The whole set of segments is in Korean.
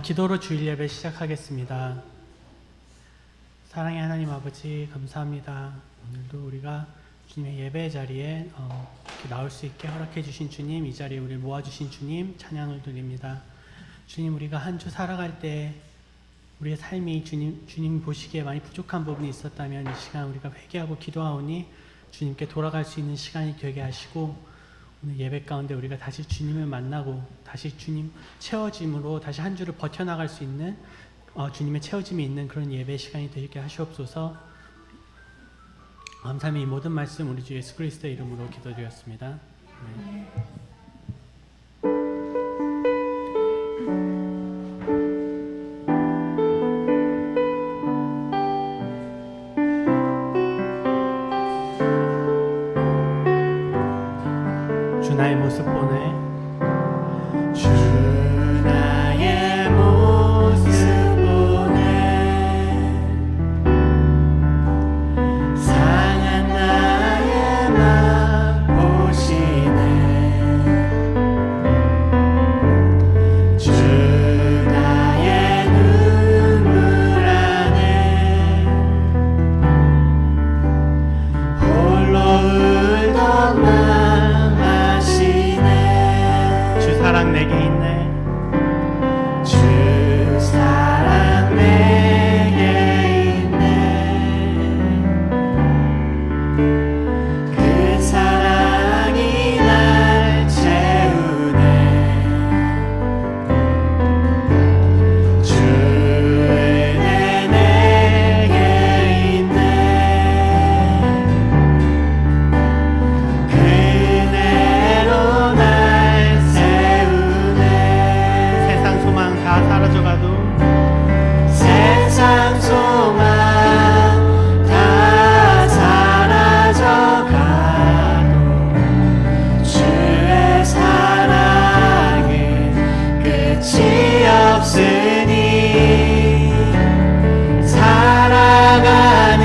기도로 주일 예배 시작하겠습니다. 사랑의 하나님 아버지 감사합니다. 오늘도 우리가 주님의 예배 자리에 이렇게 나올 수 있게 허락해 주신 주님, 이 자리에 우리를 모아주신 주님 찬양을 드립니다. 주님, 우리가 한 주 살아갈 때 우리의 삶이 주님 보시기에 많이 부족한 부분이 있었다면 이 시간 우리가 회개하고 기도하오니 주님께 돌아갈 수 있는 시간이 되게 하시고, 오늘 예배 가운데 우리가 다시 주님을 만나고 다시 주님 채워짐으로 다시 한 주를 버텨나갈 수 있는 주님의 채워짐이 있는 그런 예배 시간이 되게 하시옵소서. 감사함이 이 모든 말씀 우리 주 예수 그리스도의 이름으로 기도드렸습니다. 네. 주 나의 모습 보네. 주 나의 모습 보네. 상한 나의 맘 보시네. 주 나의 눈물 안에 홀로 울던 맘 아시네. 주 사랑 내게 있네. 주 사랑 내게 있네. 그 사랑이 날 채우네. 주 은혜 내게 있네. 그 은혜로 날 세우네. 세상 소망 다 사라져가도 세상 소망 다 사라져가도 주의 사랑은 끝이 없으니 살아가는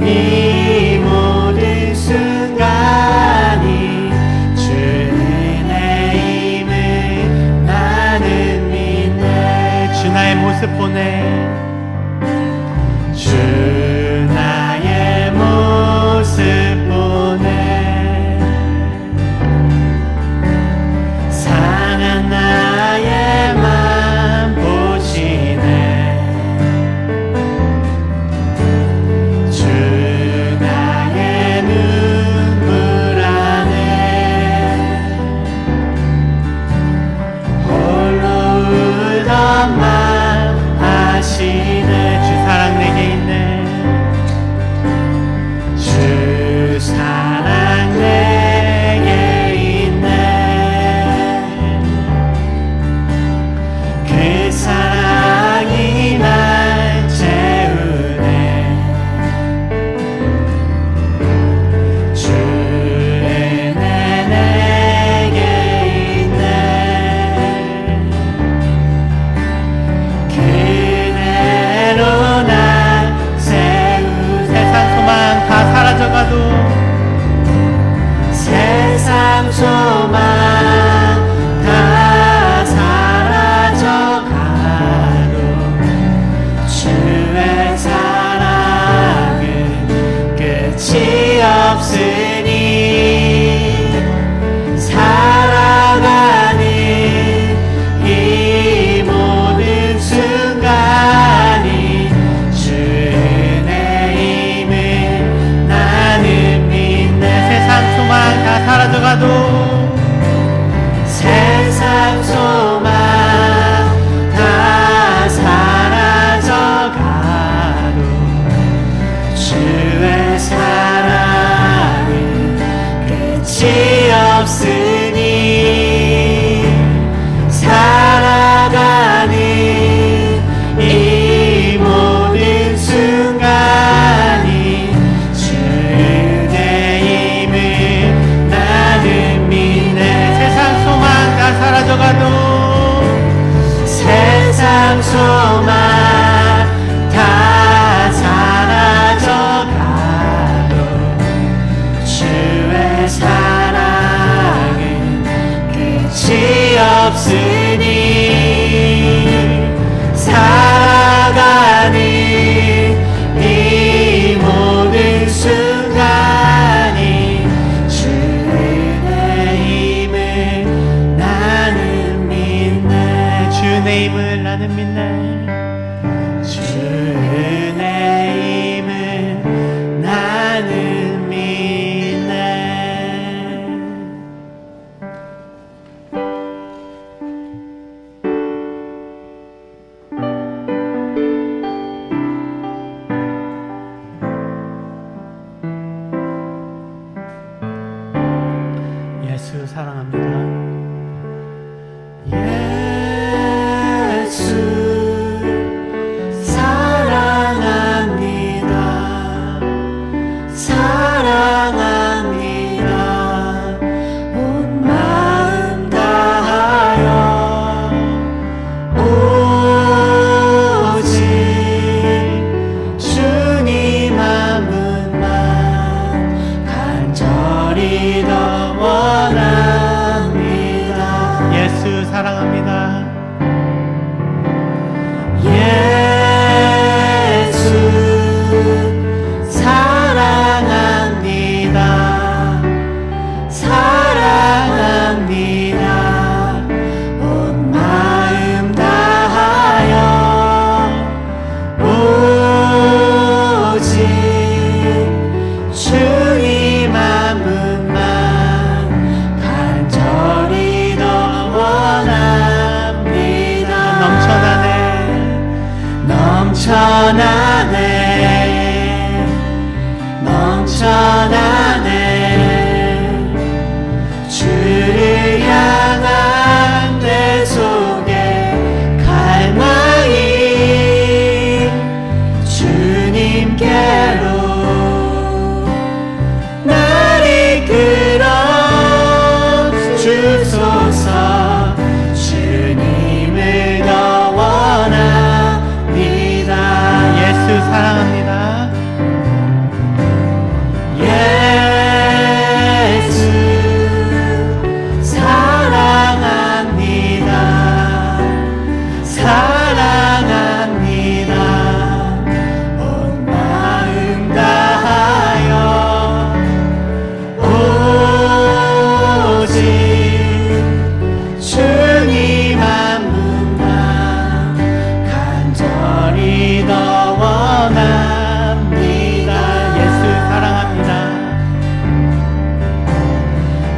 이 모든 순간이 주 은혜임을 나는 믿네. 주 나의 모습 보네. 주 나의 모습 보네. 상한 나의 맘 보시네. 주 나의 눈물 안에 홀로 울던 맘 아시네. 주 사랑 내게 있네. 주 사랑 내게 있네. 그 사랑이 날 채우네. 주 은혜 내게 있네. 그 은혜로 날 세우네. 세상 소망 다 사라져가도 세상 소망 다 사라져가도 주의 사랑은 끝이 없으니 살아가는 이 모든 순간이 주 은혜임을 나는 믿네. 세상 소망 다 사라져가도 예수 사랑합니다. 예수 사랑합니다. 사랑합니다. 온 마음 다하여 오직 주님 한 분만 간절히 더 원합니다. 예수 사랑합니다. 예수 사랑합니다. 사랑합니다. 온 마음 다하여 오직 주님 한 분만 간절히 더 원합니다. 넘쳐나네 넘쳐나네 주를 향한 내 속에 갈망이 주님께로 날 이끌어 주소서. 주님을 더 원합니다. 예수 사랑합니다. 예수 사랑합니다. 사랑합니다. 온 마음 다하여 오직 주님 한 분만 간절히 더 원합니다. 예수 사랑합니다.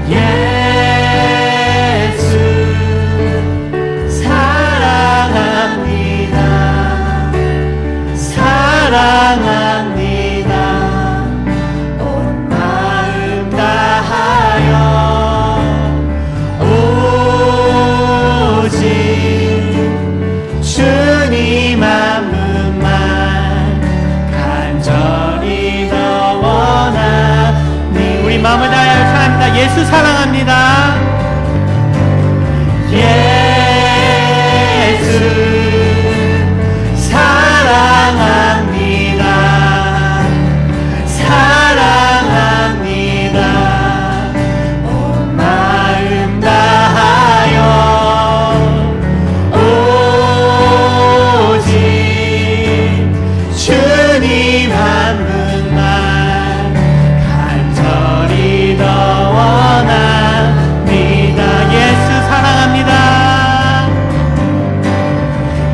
예수 사랑합니다. 사랑합니다. 온 마음 다하여 오직 주님 한 분만 간절히 더 원합니다. 우리 마음을 다하여 사랑합니다. 예수 사랑합니다. 예수 사랑합니다. 사랑합니다. 온 마음 다하여 오직 주님 한 분만 간절히 더 원합니다. 예수 사랑합니다.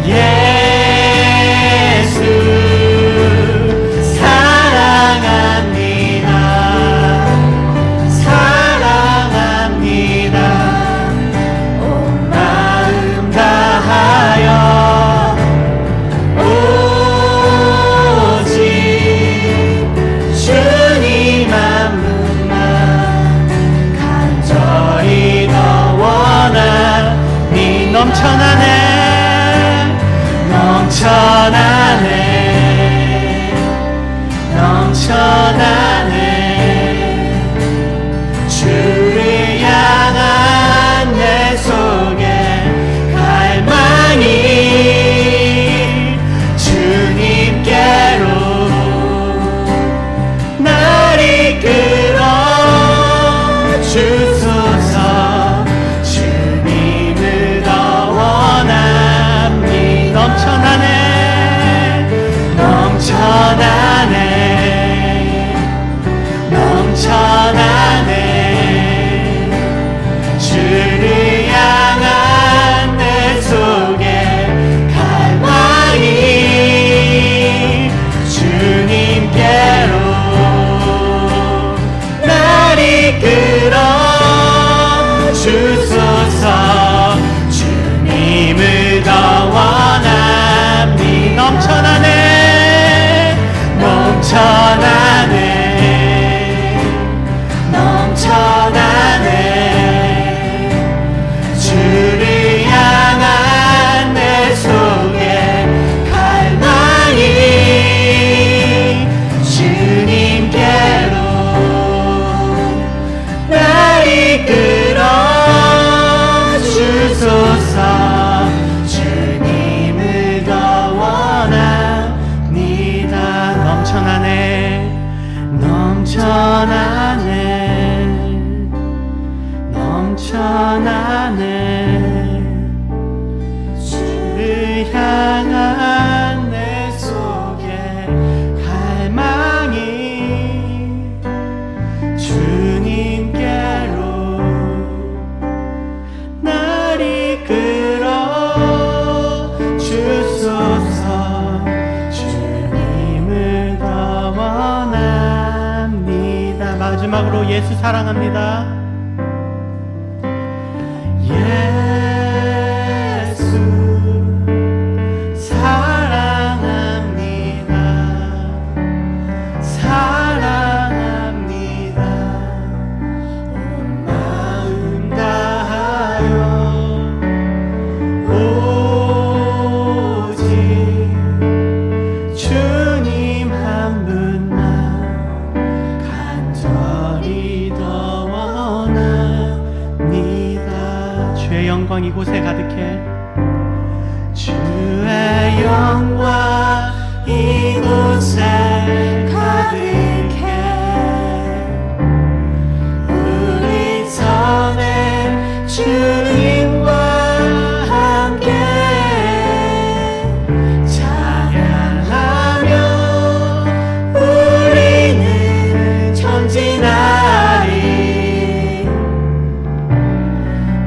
예수 사랑합니다. 사랑합니다. 온 마음 다하여 오직 주님 한 분만 간절히 더 원하니. 넘쳐나네 넘쳐나네 주를 향한 내 속에 갈망이 주님께로 날 이끌어 주소서. 주님을 더 원합니다. 넘쳐나네 주를 향한 내 속에 갈망이 주님께로 날 이끌어 주소서. 주님을 더 원합니다. 넘쳐나네 주님께로 날 이끌어 주소서. 주님을 더 원합니다. 마지막으로 예수 사랑합니다. 예수 사랑합니다. 사랑합니다. 온 마음 다하여 오직 주님 한 분만 간절히 더 원합니다. 주의 영광 이곳에 가득해. 주의 영광 이곳에 가득해. 우리 전에 주님과 함께 찬양하며 우리는 전진하리.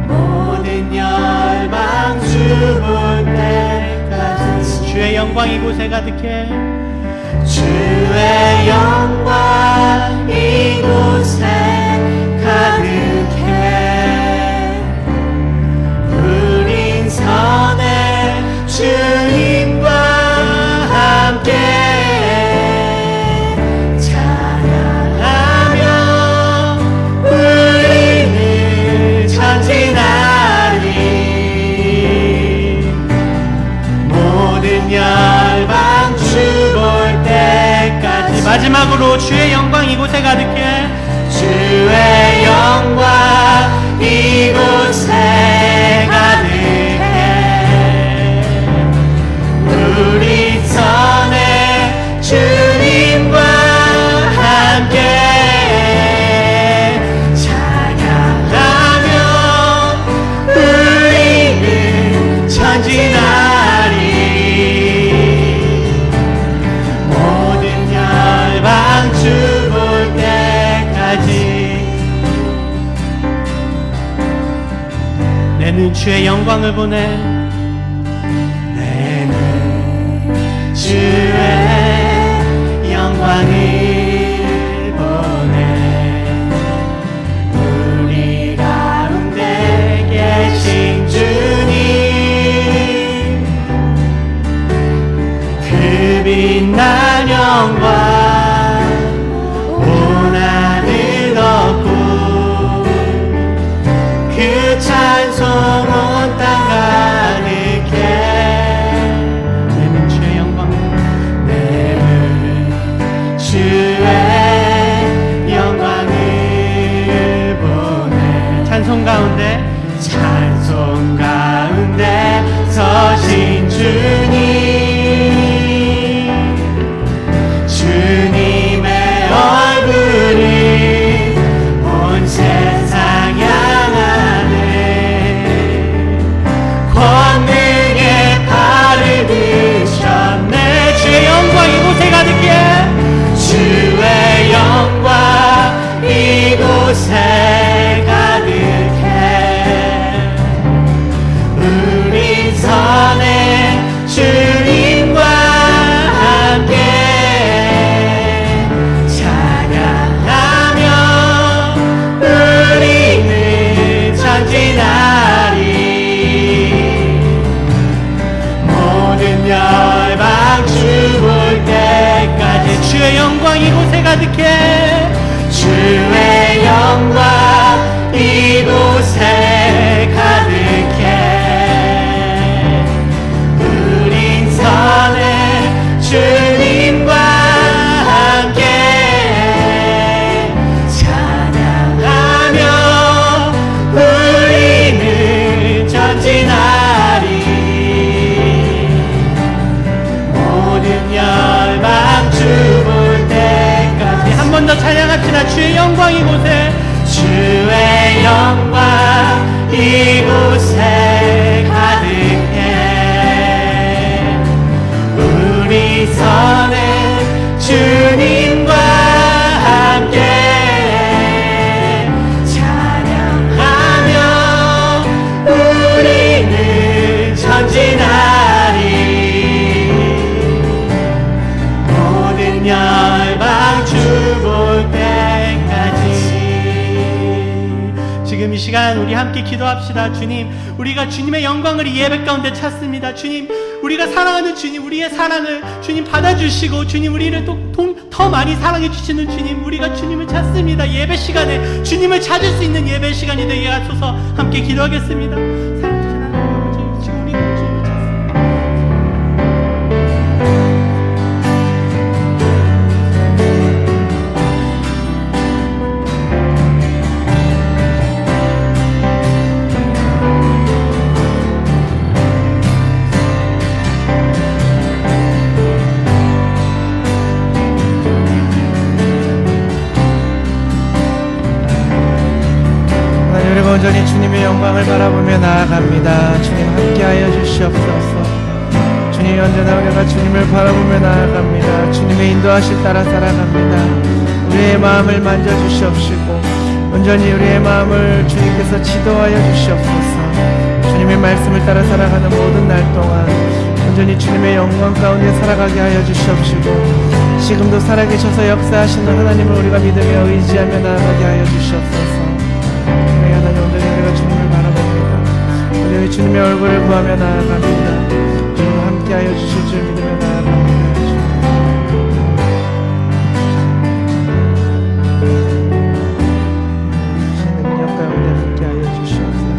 모든 열방 주볼 때까지. 주의 영광 이곳에 가득해. 주의 영광 이곳에 가득해. 우린 선에 주님과 함께 찬양하며 우리는 전진하리. 모든 열방 주볼 때까지. 마지막으로 주의 영광 이곳에 가득해. 주의 영광 이곳에 가득해. 우리 전에 주님과 함께 찬양하며 우리는 전진하리. 모든 열방 주볼 때까지. 내는 주의 영광을 보내. 내는 주의 영광을 보내. 우리 가운데 계신 주님, 그 빛난 영광 온 하늘 덮고 그 찬송 온 땅 가득해. 내는 주의 영광. 내는 주의 영광을 보내. 찬송 가운데. 찬송 가운데 서신 주님, 주님의 얼굴이 온 세상 향하네. 권능의 발을 드셨네. 주의 영광 이곳에 가득해. 주의 영광 이곳에 가득해. 우리 선에 주님 지금 이 시간 우리 함께 기도합시다. 주님, 우리가 주님의 영광을 이 예배 가운데 찾습니다. 주님, 우리가 사랑하는 주님, 우리의 사랑을 주님 받아주시고, 주님, 우리를 더 많이 사랑해 주시는 주님, 우리가 주님을 찾습니다. 예배 시간에 주님을 찾을 수 있는 예배 시간이 되게 하소서. 함께 기도하겠습니다. 사랑하는 하나님 아버지, 지금 우리가 주님을 찾습니다. 우리가 온전히 주님의 영광을 바라보며 나아갑니다. 주님 함께하여 주시옵소서. 주님 언제나 우리가 주님을 바라보며 나아갑니다. 주님의 인도하실 따라 살아갑니다. 우리의 마음을 만져주시옵시고 온전히 우리의 마음을 주님께서 지도하여 주시옵소서. 주님의 말씀을 따라 살아가는 모든 날 동안 온전히 주님의 영광 가운데 살아가게 하여 주시옵시고 지금도 살아계셔서 역사하시는 하나님을 우리가 믿으며 의지하며 나아가게 하여 주시옵소서. 하나님, 온전히 우리가 주님을 바라봅니다. 온전히 주님의 얼굴을 구하며 나아갑니다. 주님과 함께하여 주실 줄 믿으며 나아갑니다. 주님의 능력 가운데 함께하여 주시옵소서.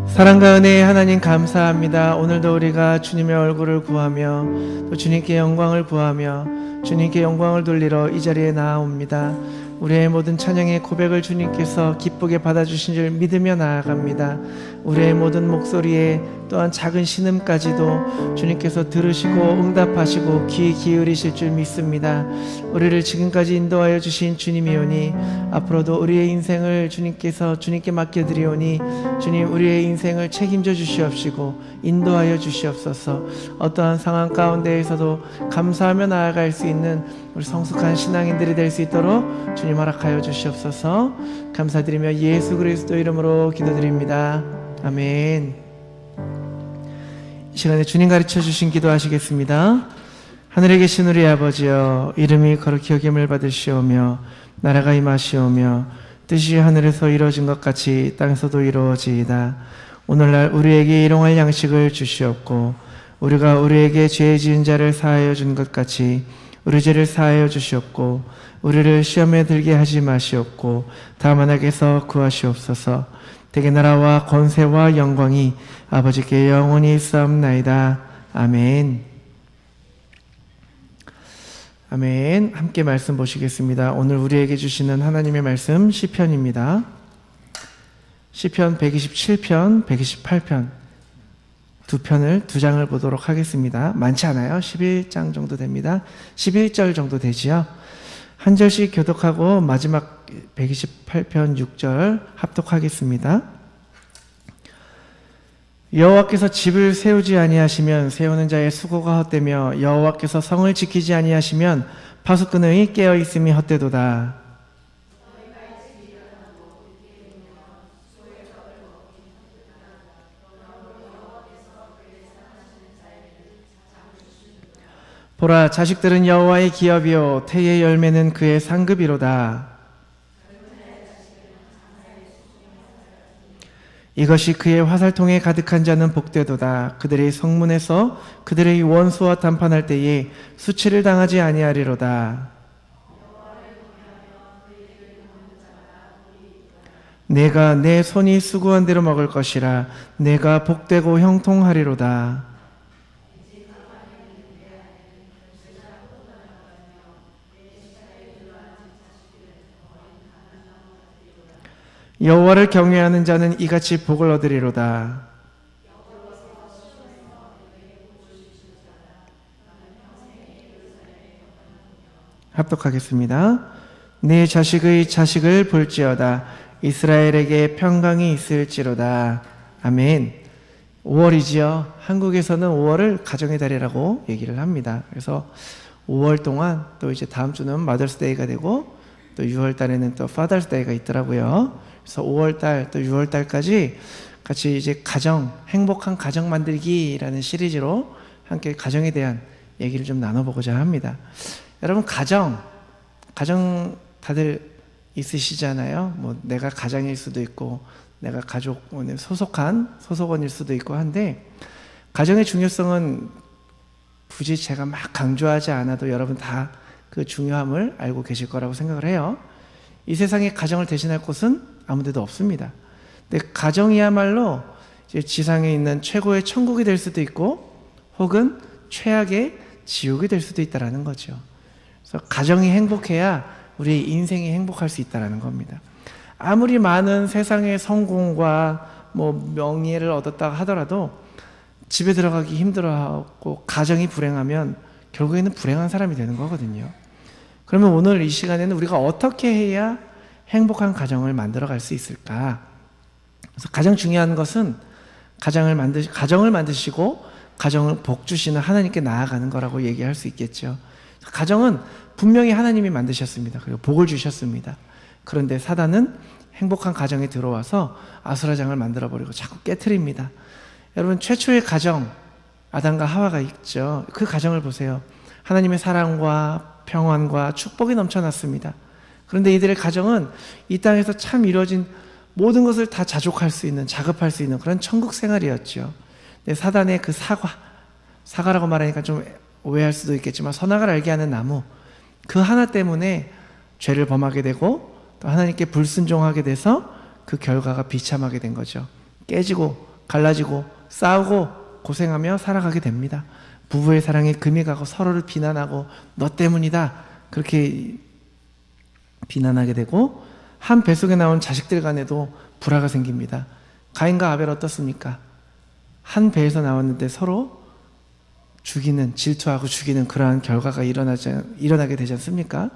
사랑과 은혜의 하나님 감사합니다. 오늘도 우리가 주님의 얼굴을 구하며 또 주님께 영광을 구하며 주님께 영광을 돌리러 이 자리에 나아옵니다. 우리의 모든 찬양의 고백을 주님께서 기쁘게 받아주신 줄 믿으며 나아갑니다. 우리의 모든 목소리에 또한 작은 신음까지도 주님께서 들으시고 응답하시고 귀 기울이실 줄 믿습니다. 우리를 지금까지 인도하여 주신 주님이오니 앞으로도 우리의 인생을 주님께서 주님께 맡겨드리오니 주님, 우리의 인생을 책임져 주시옵시고 인도하여 주시옵소서. 어떠한 상황 가운데에서도 감사하며 나아갈 수 있는 우리 성숙한 신앙인들이 될 수 있도록 주님 허락하여 주시옵소서. 감사드리며 예수 그리스도 이름으로 기도드립니다. 아멘. 이 시간에 주님 가르쳐 주신 기도 하시겠습니다. 하늘에 계신 우리 아버지여, 이름이 거룩히 여김을 받으시오며 나라가 임하시오며 뜻이 하늘에서 이루어진 것 같이 땅에서도 이루어지이다. 오늘날 우리에게 일용할 양식을 주시옵고 우리가 우리에게 죄 지은 자를 사하여 준 것 같이 우리 죄를 사하여 주시옵고 우리를 시험에 들게 하지 마시옵고 다만 악에서 구하시옵소서. 대개 나라와 권세와 영광이 아버지께 영원히 있사옵나이다. 아멘. 아멘. 함께 말씀 보시겠습니다. 오늘 우리에게 주시는 하나님의 말씀 시편입니다. 시편 127편, 128편 두 장을 보도록 하겠습니다. 많지 않아요. 11장 정도 됩니다. 11절 정도 되지요. 한 절씩 교독하고 마지막 128편 6절 합독하겠습니다. 여호와께서 집을 세우지 아니하시면 세우는 자의 수고가 헛되며 여호와께서 성을 지키지 아니하시면 파수꾼의 깨어 있음이 헛되도다. 보라, 자식들은 여호와의 기업이요 태의 열매는 그의 상급이로다. 이것이 그의 화살통에 가득한 자는 복되도다. 그들의 성문에서 그들의 원수와談판할 때에 수치를 당하지 아니하리로다. 내가 내 손이 수고한 대로 먹을 것이라. 내가 복되고 형통하리로다. 여호와를 경외하는 자는 이같이 복을 얻으리로다. 합독하겠습니다. 내 자식의 자식을 볼지어다. 이스라엘에게 평강이 있을지로다. 아멘. 5월이지요. 한국에서는 5월을 가정의 달이라고 얘기를 합니다. 그래서 5월 동안 또 이제 다음 주는 마더스데이가 되고 또 6월 달에는 또 파더스데이가 있더라고요. 그래서 5월 달 또 6월 달까지 같이 이제 행복한 가정 만들기라는 시리즈로 함께 가정에 대한 얘기를 좀 나눠보고자 합니다. 여러분, 가정 다들 있으시잖아요. 뭐 내가 가장일 수도 있고 내가 가족 소속원일 수도 있고 한데, 가정의 중요성은 굳이 제가 막 강조하지 않아도 여러분 다 그 중요함을 알고 계실 거라고 생각을 해요. 이 세상에 가정을 대신할 곳은 아무 데도 없습니다. 근데 가정이야말로 이제 지상에 있는 최고의 천국이 될 수도 있고 혹은 최악의 지옥이 될 수도 있다는 거죠. 그래서 가정이 행복해야 우리 인생이 행복할 수 있다는 겁니다. 아무리 많은 세상의 성공과 뭐 명예를 얻었다 하더라도 집에 들어가기 힘들어하고 가정이 불행하면 결국에는 불행한 사람이 되는 거거든요. 그러면 오늘 이 시간에는 우리가 어떻게 해야 행복한 가정을 만들어 갈 수 있을까? 그래서 가장 중요한 것은 가정을 만드시고 가정을 복 주시는 하나님께 나아가는 거라고 얘기할 수 있겠죠. 가정은 분명히 하나님이 만드셨습니다. 그리고 복을 주셨습니다. 그런데 사단은 행복한 가정에 들어와서 아수라장을 만들어버리고 자꾸 깨트립니다. 여러분, 최초의 가정, 아담과 하와가 있죠. 그 가정을 보세요. 하나님의 사랑과 평안과 축복이 넘쳐났습니다. 그런데 이들의 가정은 이 땅에서 참 이루어진 모든 것을 다 자급할 수 있는 그런 천국 생활이었죠. 근데 사단의 그 사과라고 말하니까 좀 오해할 수도 있겠지만 선악을 알게 하는 나무, 그 하나 때문에 죄를 범하게 되고 또 하나님께 불순종하게 돼서 그 결과가 비참하게 된 거죠. 깨지고 갈라지고 싸우고 고생하며 살아가게 됩니다. 부부의 사랑에 금이 가고 서로를 비난하고 너 때문이다 그렇게 비난하게 되고, 한 뱃속에 나온 자식들 간에도 불화가 생깁니다. 가인과 아벨 어떻습니까? 한 배에서 나왔는데 서로 질투하고 죽이는 그러한 결과가 일어나게 되지 않습니까?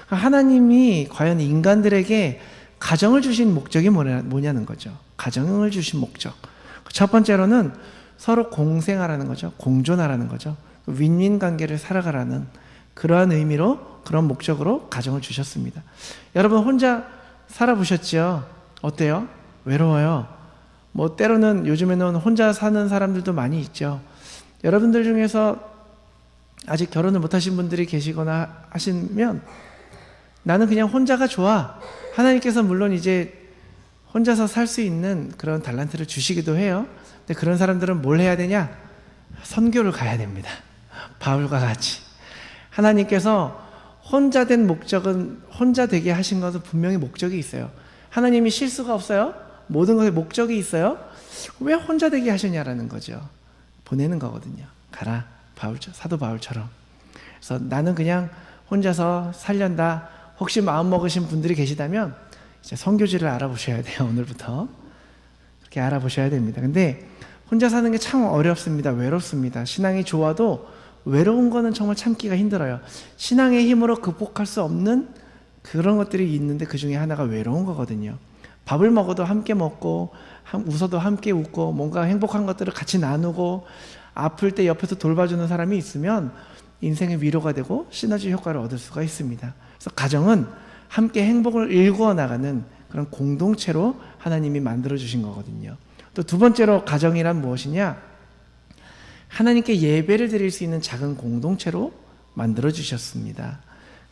하나님이 과연 인간들에게 가정을 주신 목적이 뭐냐는 거죠. 가정을 주신 목적. 첫 번째로는 서로 공생하라는 거죠. 공존하라는 거죠. 윈윈 관계를 살아가라는 그러한 의미로, 그런 목적으로 가정을 주셨습니다. 여러분 혼자 살아보셨죠? 어때요? 외로워요. 뭐 때로는 요즘에는 혼자 사는 사람들도 많이 있죠. 여러분들 중에서 아직 결혼을 못하신 분들이 계시거나 하시면 나는 그냥 혼자가 좋아. 하나님께서 물론 이제 혼자서 살 수 있는 그런 달란트를 주시기도 해요. 근데 그런 사람들은 뭘 해야 되냐? 선교를 가야 됩니다. 바울과 같이. 하나님께서 혼자 되게 하신 것은 분명히 목적이 있어요. 하나님이 실수가 없어요. 모든 것에 목적이 있어요. 왜 혼자 되게 하셨냐라는 거죠. 보내는 거거든요. 가라, 사도 바울처럼. 그래서 나는 그냥 혼자서 살련다. 혹시 마음 먹으신 분들이 계시다면 이제 선교지를 알아보셔야 돼요. 오늘부터 그렇게 알아보셔야 됩니다. 근데 혼자 사는 게 참 어렵습니다. 외롭습니다. 신앙이 좋아도 외로운 거는 정말 참기가 힘들어요. 신앙의 힘으로 극복할 수 없는 그런 것들이 있는데 그 중에 하나가 외로운 거거든요. 밥을 먹어도 함께 먹고 웃어도 함께 웃고 뭔가 행복한 것들을 같이 나누고 아플 때 옆에서 돌봐주는 사람이 있으면 인생의 위로가 되고 시너지 효과를 얻을 수가 있습니다. 그래서 가정은 함께 행복을 일구어 나가는 그런 공동체로 하나님이 만들어주신 거거든요. 또 두 번째로 가정이란 무엇이냐? 하나님께 예배를 드릴 수 있는 작은 공동체로 만들어주셨습니다.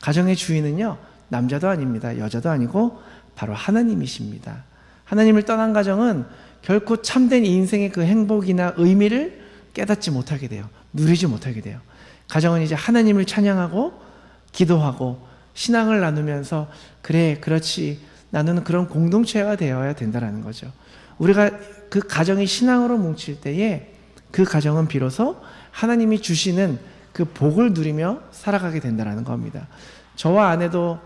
가정의 주인은요, 남자도 아닙니다. 여자도 아니고 바로 하나님이십니다. 하나님을 떠난 가정은 결코 참된 인생의 그 행복이나 의미를 깨닫지 못하게 돼요. 누리지 못하게 돼요. 가정은 이제 하나님을 찬양하고 기도하고 신앙을 나누면서 그래, 그렇지, 나누는 그런 공동체가 되어야 된다는 거죠. 우리가 그 가정이 신앙으로 뭉칠 때에 그 가정은 비로소 하나님이 주시는 그 복을 누리며 살아가게 된다는 겁니다. 저와 아내도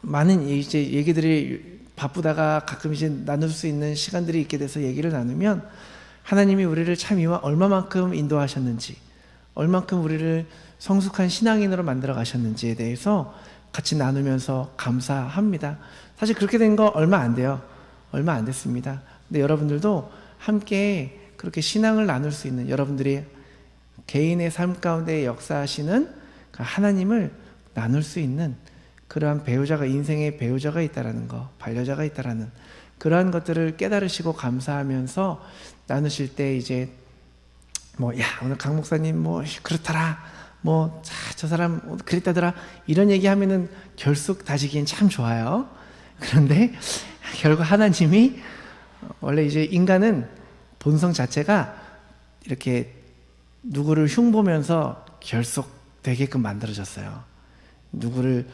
많은 이제 얘기들이 바쁘다가 가끔 이제 나눌 수 있는 시간들이 있게 돼서 얘기를 나누면 하나님이 우리를 참 얼마만큼 인도하셨는지, 얼만큼 우리를 성숙한 신앙인으로 만들어 가셨는지에 대해서 같이 나누면서 감사합니다. 사실 그렇게 된 거 얼마 안 돼요. 얼마 안 됐습니다. 근데 여러분들도 함께 그렇게 신앙을 나눌 수 있는, 여러분들이 개인의 삶 가운데 역사하시는 그 하나님을 나눌 수 있는 그러한 인생의 배우자가 있다라는 거, 반려자가 있다라는 그러한 것들을 깨달으시고 감사하면서 나누실 때 이제 뭐, 야, 오늘 강 목사님 뭐 그렇더라, 뭐 저 사람 그랬다더라, 이런 얘기하면은 결속 다지기엔 참 좋아요. 그런데 결국 하나님이 원래 이제 인간은 본성 자체가 이렇게 누구를 흉보면서 결속되게끔 만들어졌어요. 누구를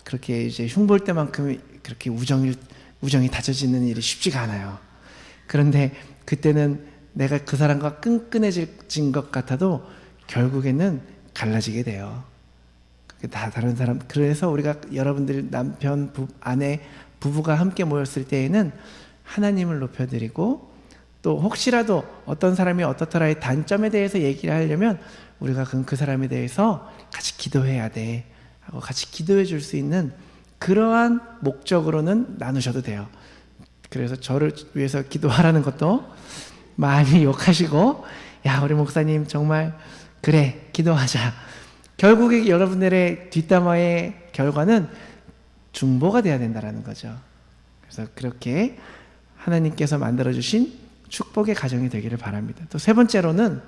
그렇게 이제 흉볼 때만큼 그렇게 우정이 다져지는 일이 쉽지가 않아요. 그런데 그때는 내가 그 사람과 끈끈해진 것 같아도 결국에는 갈라지게 돼요. 다 다른 사람. 그래서 우리가 여러분들 남편, 아내, 부부가 함께 모였을 때에는 하나님을 높여드리고, 또 혹시라도 어떤 사람이 어떻더라의 단점에 대해서 얘기를 하려면 우리가 그 사람에 대해서 같이 기도해야 돼 하고 같이 기도해 줄 수 있는 그러한 목적으로는 나누셔도 돼요. 그래서 저를 위해서 기도하라는 것도 많이 욕하시고, 야, 우리 목사님 정말 그래, 기도하자. 결국에 여러분들의 뒷담화의 결과는 중보가 돼야 된다는 거죠. 그래서 그렇게 하나님께서 만들어주신 축복의 가정이 되기를 바랍니다. 또 세 번째로는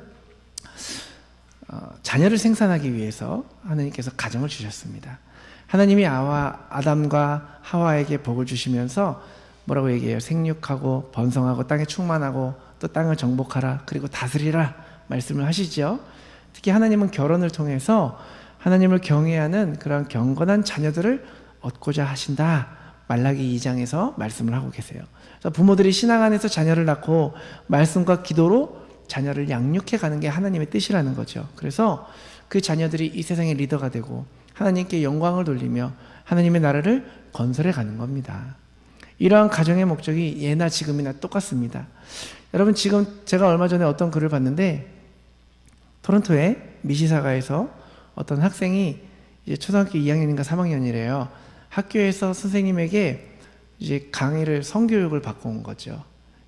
자녀를 생산하기 위해서 하나님께서 가정을 주셨습니다. 하나님이 아담과 하와에게 복을 주시면서 뭐라고 얘기해요? 생육하고 번성하고 땅에 충만하고 또 땅을 정복하라, 그리고 다스리라 말씀을 하시죠. 특히 하나님은 결혼을 통해서 하나님을 경외하는 그런 경건한 자녀들을 얻고자 하신다, 말라기 2장에서 말씀을 하고 계세요. 그래서 부모들이 신앙 안에서 자녀를 낳고 말씀과 기도로 자녀를 양육해 가는 게 하나님의 뜻이라는 거죠. 그래서 그 자녀들이 이 세상의 리더가 되고 하나님께 영광을 돌리며 하나님의 나라를 건설해 가는 겁니다. 이러한 가정의 목적이 예나 지금이나 똑같습니다. 여러분, 지금 제가 얼마 전에 어떤 글을 봤는데, 토론토의 미시사가에서 어떤 학생이 이제 초등학교 2학년인가 3학년이래요. 학교에서 선생님에게 이제 강의를, 성교육을 받고 온 거죠.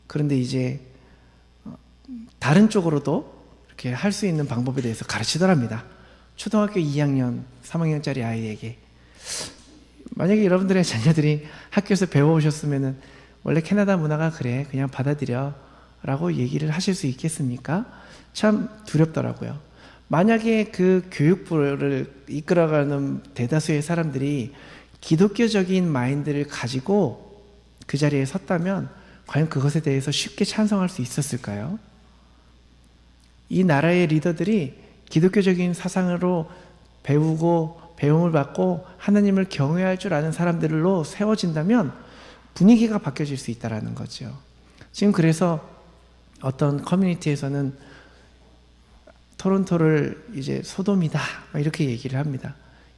그런데 이제 다른 쪽으로도 이렇게 할 수 있는 방법에 대해서 가르치더랍니다. 초등학교 2학년, 3학년짜리 아이에게. 만약에 여러분들의 자녀들이 학교에서 배워오셨으면은 원래 캐나다 문화가 그래, 그냥 받아들여 라고 얘기를 하실 수 있겠습니까? 참 두렵더라고요. 만약에 그 교육부를 이끌어가는 대다수의 사람들이 기독교적인 마인드를 가지고 그 자리에 섰다면 과연 그것에 대해서 쉽게 찬성할 수 있었을까요? 이 나라의 리더들이 기독교적인 사상으로 배우고 배움을 받고 하나님을 경외할 줄 아는 사람들로 세워진다면 분위기가 바뀌어질 수 있다는 거죠. 지금 그래서 어떤 커뮤니티에서는 토론토를 이제 소돔이다 이렇게 얘기를 합니다.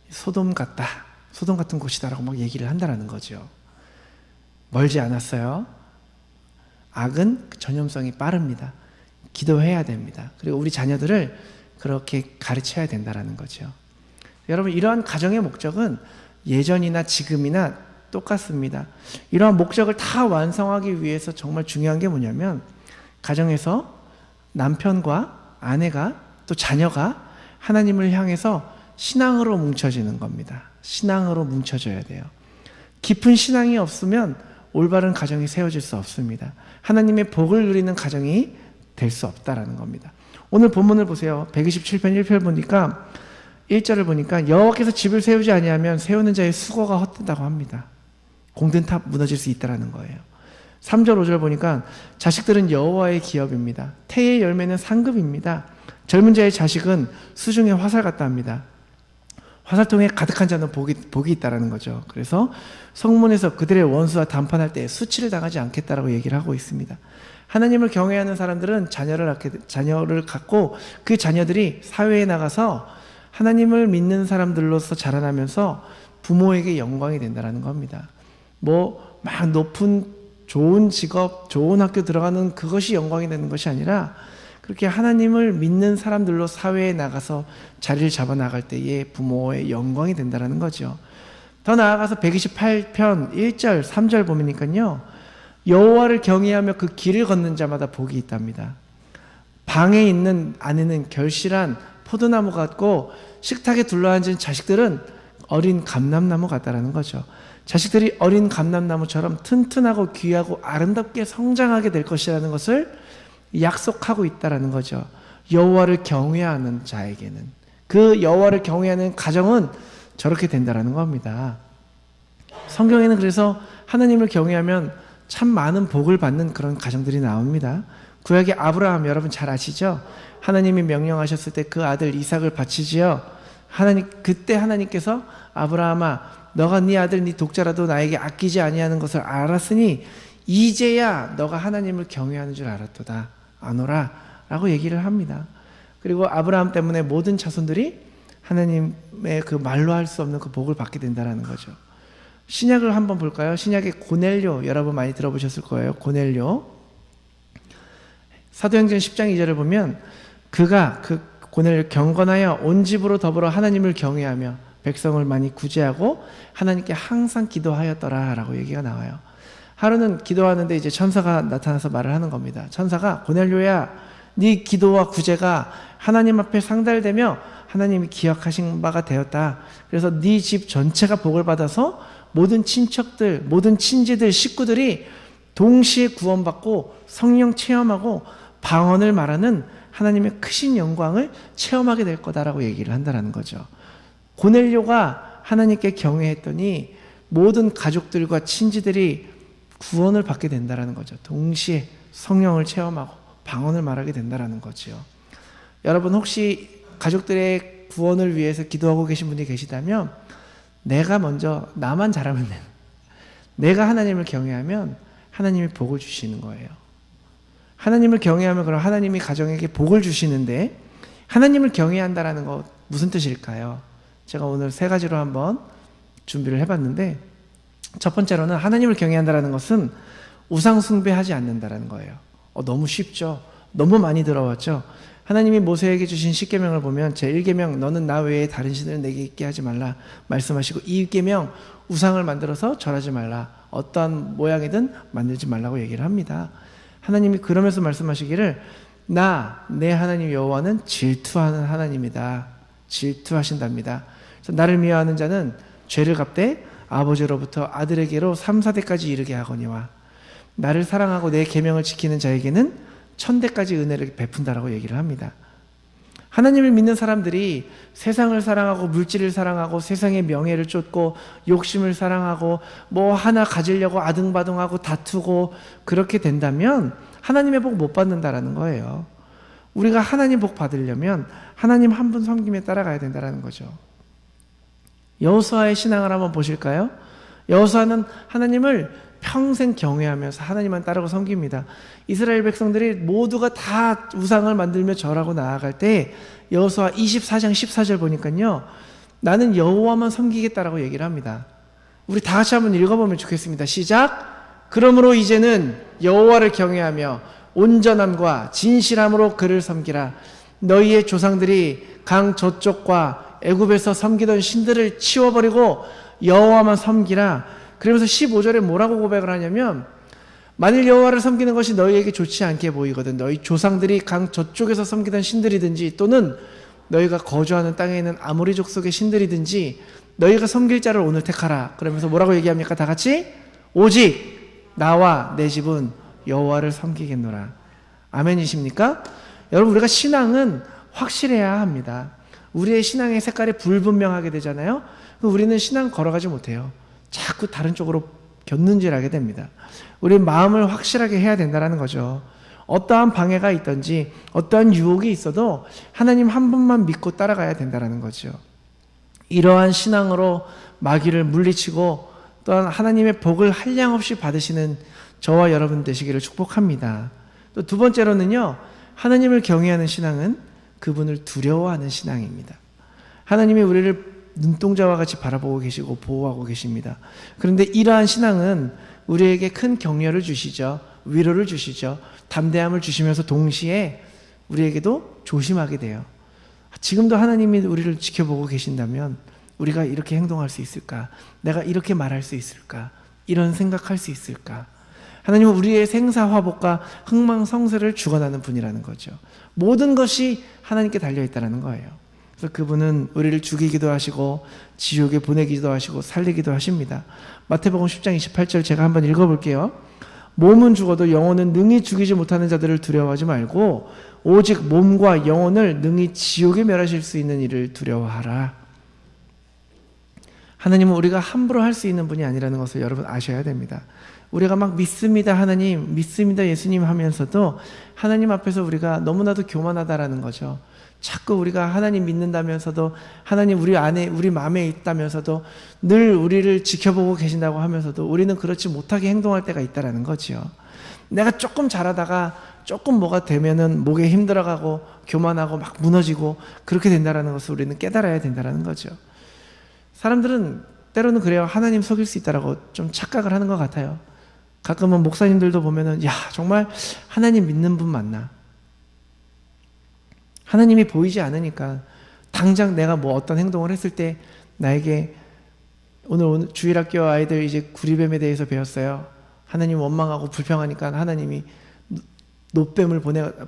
소돔 같다, 소돔 같은 곳이다라고 막 얘기를 한다는 거죠. 멀지 않았어요. 악은 전염성이 빠릅니다. 기도해야 됩니다. 그리고 우리 자녀들을 그렇게 가르쳐야 된다는 거죠. 여러분, 이러한 가정의 목적은 예전이나 지금이나 똑같습니다. 이러한 목적을 다 완성하기 위해서 정말 중요한 게 뭐냐면, 가정에서 남편과 아내가 또 자녀가 하나님을 향해서 신앙으로 뭉쳐지는 겁니다. 신앙으로 뭉쳐져야 돼요. 깊은 신앙이 없으면 올바른 가정이 세워질 수 없습니다. 하나님의 복을 누리는 가정이 될 수 없다라는 겁니다. 오늘 본문을 보세요. 127편 1편 보니까 1절을 보니까 여호와께서 집을 세우지 아니하면 세우는 자의 수고가 헛된다고 합니다. 공든 탑 무너질 수 있다라는 거예요. 3절 5절 보니까 자식들은 여호와의 기업입니다. 태의 열매는 상급입니다. 젊은 자의 자식은 수중의 화살 같다 합니다. 화살통에 가득한 자는 복이 있다라는 거죠. 그래서 성문에서 그들의 원수와談판할 때 수치를 당하지 않겠다라고 얘기를 하고 있습니다. 하나님을 경외하는 사람들은 자녀를 갖고 그 자녀들이 사회에 나가서 하나님을 믿는 사람들로서 자라나면서 부모에게 영광이 된다는 겁니다. 뭐 막 높은 좋은 직업, 좋은 학교 들어가는 그것이 영광이 되는 것이 아니라 그렇게 하나님을 믿는 사람들로 사회에 나가서 자리를 잡아 나갈 때에 부모의 영광이 된다는 거죠. 더 나아가서 128편 1절 3절 보니까요, 여호와를 경외하며 그 길을 걷는 자마다 복이 있답니다. 방에 있는 아내는 결실한 포도나무 같고 식탁에 둘러앉은 자식들은 어린 감람나무 같다라는 거죠. 자식들이 어린 감람나무처럼 튼튼하고 귀하고 아름답게 성장하게 될 것이라는 것을 약속하고 있다라는 거죠. 여호와를 경외하는 자에게는, 그 여호와를 경외하는 가정은 저렇게 된다라는 겁니다. 성경에는 그래서 하나님을 경외하면 참 많은 복을 받는 그런 가정들이 나옵니다. 구약의 아브라함 여러분 잘 아시죠? 하나님이 명령하셨을 때 그 아들 이삭을 바치지요. 그때 하나님께서 아브라함아, 너가 네 아들 네 독자라도 나에게 아끼지 아니하는 것을 알았으니 이제야 너가 하나님을 경외하는 줄 알았도다 아노라 라고 얘기를 합니다. 그리고 아브라함 때문에 모든 자손들이 하나님의 그 말로 할 수 없는 그 복을 받게 된다는 거죠. 신약을 한번 볼까요? 신약의 고넬료 여러분 많이 들어보셨을 거예요. 고넬료 사도행전 10장 2절을 보면 그가 그 고넬료 경건하여 온 집으로 더불어 하나님을 경외하며 백성을 많이 구제하고 하나님께 항상 기도하였더라 라고 얘기가 나와요. 하루는 기도하는데 이제 천사가 나타나서 말을 하는 겁니다. 천사가 고넬료야, 네 기도와 구제가 하나님 앞에 상달되며 하나님이 기억하신 바가 되었다. 그래서 네 집 전체가 복을 받아서 모든 친척들, 모든 친지들, 식구들이 동시에 구원받고 성령 체험하고 방언을 말하는 하나님의 크신 영광을 체험하게 될 거다라고 얘기를 한다는 거죠. 고넬료가 하나님께 경외했더니 모든 가족들과 친지들이 구원을 받게 된다는 거죠. 동시에 성령을 체험하고 방언을 말하게 된다는 거죠. 여러분 혹시 가족들의 구원을 위해서 기도하고 계신 분이 계시다면 내가 먼저 나만 잘하면 돼요. 내가 하나님을 경외하면 하나님이 복을 주시는 거예요. 하나님을 경외하면 그럼 하나님이 가정에게 복을 주시는데 하나님을 경외한다라는 거 무슨 뜻일까요? 제가 오늘 세 가지로 한번 준비를 해봤는데 첫 번째로는 하나님을 경외한다라는 것은 우상 숭배하지 않는다라는 거예요. 너무 쉽죠? 너무 많이 들어왔죠? 하나님이 모세에게 주신 10계명을 보면 제1계명 너는 나 외에 다른 신을 내게 있게 하지 말라 말씀하시고 2계명 우상을 만들어서 절하지 말라 어떠한 모양이든 만들지 말라고 얘기를 합니다. 하나님이 그러면서 말씀하시기를 내 하나님 여호와는 질투하는 하나님이다. 질투하신답니다. 그래서 나를 미워하는 자는 죄를 갚되 아버지로부터 아들에게로 3, 4대까지 이르게 하거니와 나를 사랑하고 내 계명을 지키는 자에게는 1000대까지 은혜를 베푼다라고 얘기를 합니다. 하나님을 믿는 사람들이 세상을 사랑하고 물질을 사랑하고 세상의 명예를 쫓고 욕심을 사랑하고 뭐 하나 가지려고 아등바등하고 다투고 그렇게 된다면 하나님의 복 못 받는다라는 거예요. 우리가 하나님 복 받으려면 하나님 한 분 섬김에 따라가야 된다는 거죠. 여호수아의 신앙을 한번 보실까요? 여호수아는 하나님을 평생 경외하면서 하나님만 따르고 섬깁니다. 이스라엘 백성들이 모두가 다 우상을 만들며 절하고 나아갈 때 여호수아 24장 14절 보니까요. 나는 여호와만 섬기겠다라고 얘기를 합니다. 우리 다 같이 한번 읽어보면 좋겠습니다. 시작! 그러므로 이제는 여호와를 경외하며 온전함과 진실함으로 그를 섬기라. 너희의 조상들이 강 저쪽과 애굽에서 섬기던 신들을 치워버리고 여호와만 섬기라. 그러면서 15절에 뭐라고 고백을 하냐면 만일 여호와를 섬기는 것이 너희에게 좋지 않게 보이거든 너희 조상들이 강 저쪽에서 섬기던 신들이든지 또는 너희가 거주하는 땅에 있는 아모리 족속의 신들이든지 너희가 섬길 자를 오늘 택하라. 그러면서 뭐라고 얘기합니까? 다 같이 오직 나와 내 집은 여호와를 섬기겠노라. 아멘이십니까? 여러분 우리가 신앙은 확실해야 합니다. 우리의 신앙의 색깔이 불분명하게 되잖아요. 우리는 신앙 걸어가지 못해요. 자꾸 다른 쪽으로 곁눈질하게 됩니다. 우리 마음을 확실하게 해야 된다는 거죠. 어떠한 방해가 있든지 어떠한 유혹이 있어도 하나님 한 분만 믿고 따라가야 된다는 거죠. 이러한 신앙으로 마귀를 물리치고 또한 하나님의 복을 한량없이 받으시는 저와 여러분 되시기를 축복합니다. 또 두 번째로는요, 하나님을 경외하는 신앙은 그분을 두려워하는 신앙입니다. 하나님이 우리를 눈동자와 같이 바라보고 계시고 보호하고 계십니다. 그런데 이러한 신앙은 우리에게 큰 격려를 주시죠. 위로를 주시죠. 담대함을 주시면서 동시에 우리에게도 조심하게 돼요. 지금도 하나님이 우리를 지켜보고 계신다면 우리가 이렇게 행동할 수 있을까? 내가 이렇게 말할 수 있을까? 이런 생각할 수 있을까? 하나님은 우리의 생사화복과 흥망성쇠를 주관하는 분이라는 거죠. 모든 것이 하나님께 달려있다는 거예요. 그래서 그분은 우리를 죽이기도 하시고 지옥에 보내기도 하시고 살리기도 하십니다. 마태복음 10장 28절 제가 한번 읽어볼게요. 몸은 죽어도 영혼은 능히 죽이지 못하는 자들을 두려워하지 말고 오직 몸과 영혼을 능히 지옥에 멸하실 수 있는 이를 두려워하라. 하나님은 우리가 함부로 할 수 있는 분이 아니라는 것을 여러분 아셔야 됩니다. 우리가 막 믿습니다 하나님, 믿습니다 예수님 하면서도 하나님 앞에서 우리가 너무나도 교만하다라는 거죠. 자꾸 우리가 하나님 믿는다면서도, 하나님 우리 안에, 우리 마음에 있다면서도, 늘 우리를 지켜보고 계신다고 하면서도 우리는 그렇지 못하게 행동할 때가 있다라는 거지요. 내가 조금 잘하다가 조금 뭐가 되면은 목에 힘들어가고 교만하고 막 무너지고 그렇게 된다라는 것을 우리는 깨달아야 된다라는 거죠. 사람들은 때로는 그래요. 하나님 속일 수 있다라고 좀 착각을 하는 것 같아요. 가끔은 목사님들도 보면은 야 정말 하나님 믿는 분 맞나? 하나님이 보이지 않으니까 당장 내가 뭐 어떤 행동을 했을 때 나에게 오늘 주일학교 아이들 이제 구리뱀에 대해서 배웠어요. 하나님 원망하고 불평하니까 하나님이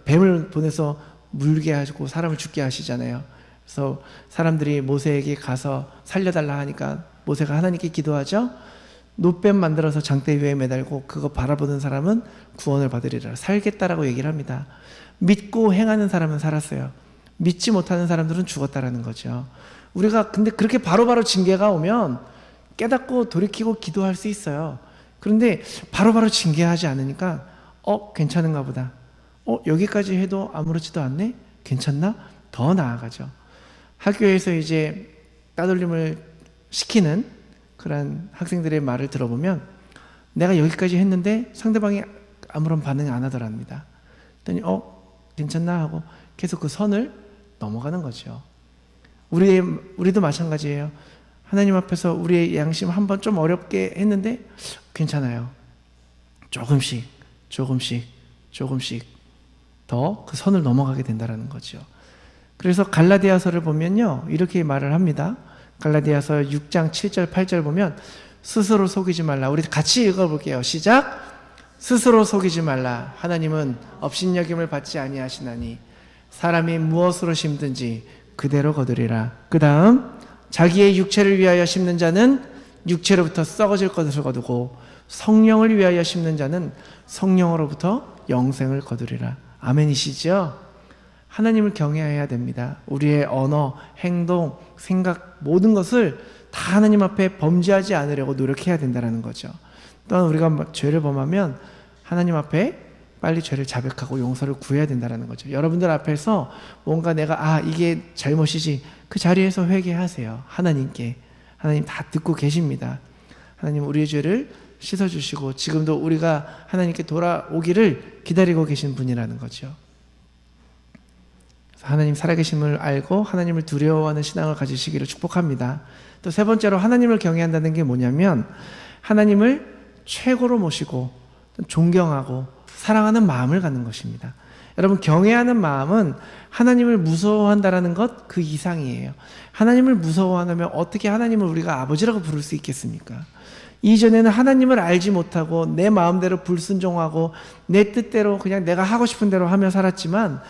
뱀을 보내서 물게 하시고 사람을 죽게 하시잖아요. 그래서 사람들이 모세에게 가서 살려달라 하니까 모세가 하나님께 기도하죠. 놋뱀 만들어서 장대 위에 매달고 그거 바라보는 사람은 구원을 받으리라. 살겠다라고 얘기를 합니다. 믿고 행하는 사람은 살았어요. 믿지 못하는 사람들은 죽었다라는 거죠. 우리가 근데 그렇게 바로바로 징계가 오면 깨닫고 돌이키고 기도할 수 있어요. 그런데 바로바로 징계하지 않으니까 괜찮은가 보다. 여기까지 해도 아무렇지도 않네? 괜찮나? 더 나아가죠. 학교에서 이제 따돌림을 시키는 그런 학생들의 말을 들어보면 내가 여기까지 했는데 상대방이 아무런 반응이 안 하더랍니다. 그랬더니 괜찮나 하고 계속 그 선을 넘어가는 거죠. 우리도 마찬가지예요. 하나님 앞에서 우리의 양심 한번 좀 어렵게 했는데 괜찮아요. 조금씩 더 그 선을 넘어가게 된다는 거죠. 그래서 갈라디아서를 보면요 이렇게 말을 합니다. 갈라디아서 6장 7절 8절 보면 스스로 속이지 말라. 우리 같이 읽어볼게요. 시작. 스스로 속이지 말라. 하나님은 업신여김을 받지 아니하시나니 사람이 무엇으로 심든지 그대로 거두리라. 그 다음 자기의 육체를 위하여 심는 자는 육체로부터 썩어질 것을 거두고 성령을 위하여 심는 자는 성령으로부터 영생을 거두리라. 아멘이시죠? 하나님을 경외해야 됩니다. 우리의 언어, 행동, 생각 모든 것을 다 하나님 앞에 범죄하지 않으려고 노력해야 된다는 거죠. 또한 우리가 죄를 범하면 하나님 앞에 빨리 죄를 자백하고 용서를 구해야 된다는 거죠. 여러분들 앞에서 뭔가 내가 이게 잘못이지 그 자리에서 회개하세요. 하나님께. 하나님 다 듣고 계십니다. 하나님 우리의 죄를 씻어주시고 지금도 우리가 하나님께 돌아오기를 기다리고 계신 분이라는 거죠. 하나님 살아계심을 알고 하나님을 두려워하는 신앙을 가지시기를 축복합니다. 또 세 번째로 하나님을 경외한다는 게 뭐냐면 하나님을 최고로 모시고 존경하고 사랑하는 마음을 갖는 것입니다. 여러분 경외하는 마음은 하나님을 무서워한다라는 것 그 이상이에요. 하나님을 무서워하면 어떻게 하나님을 우리가 아버지라고 부를 수 있겠습니까? 이전에는 하나님을 알지 못하고 내 마음대로 불순종하고 내 뜻대로 그냥 내가 하고 싶은 대로 하며 살았지만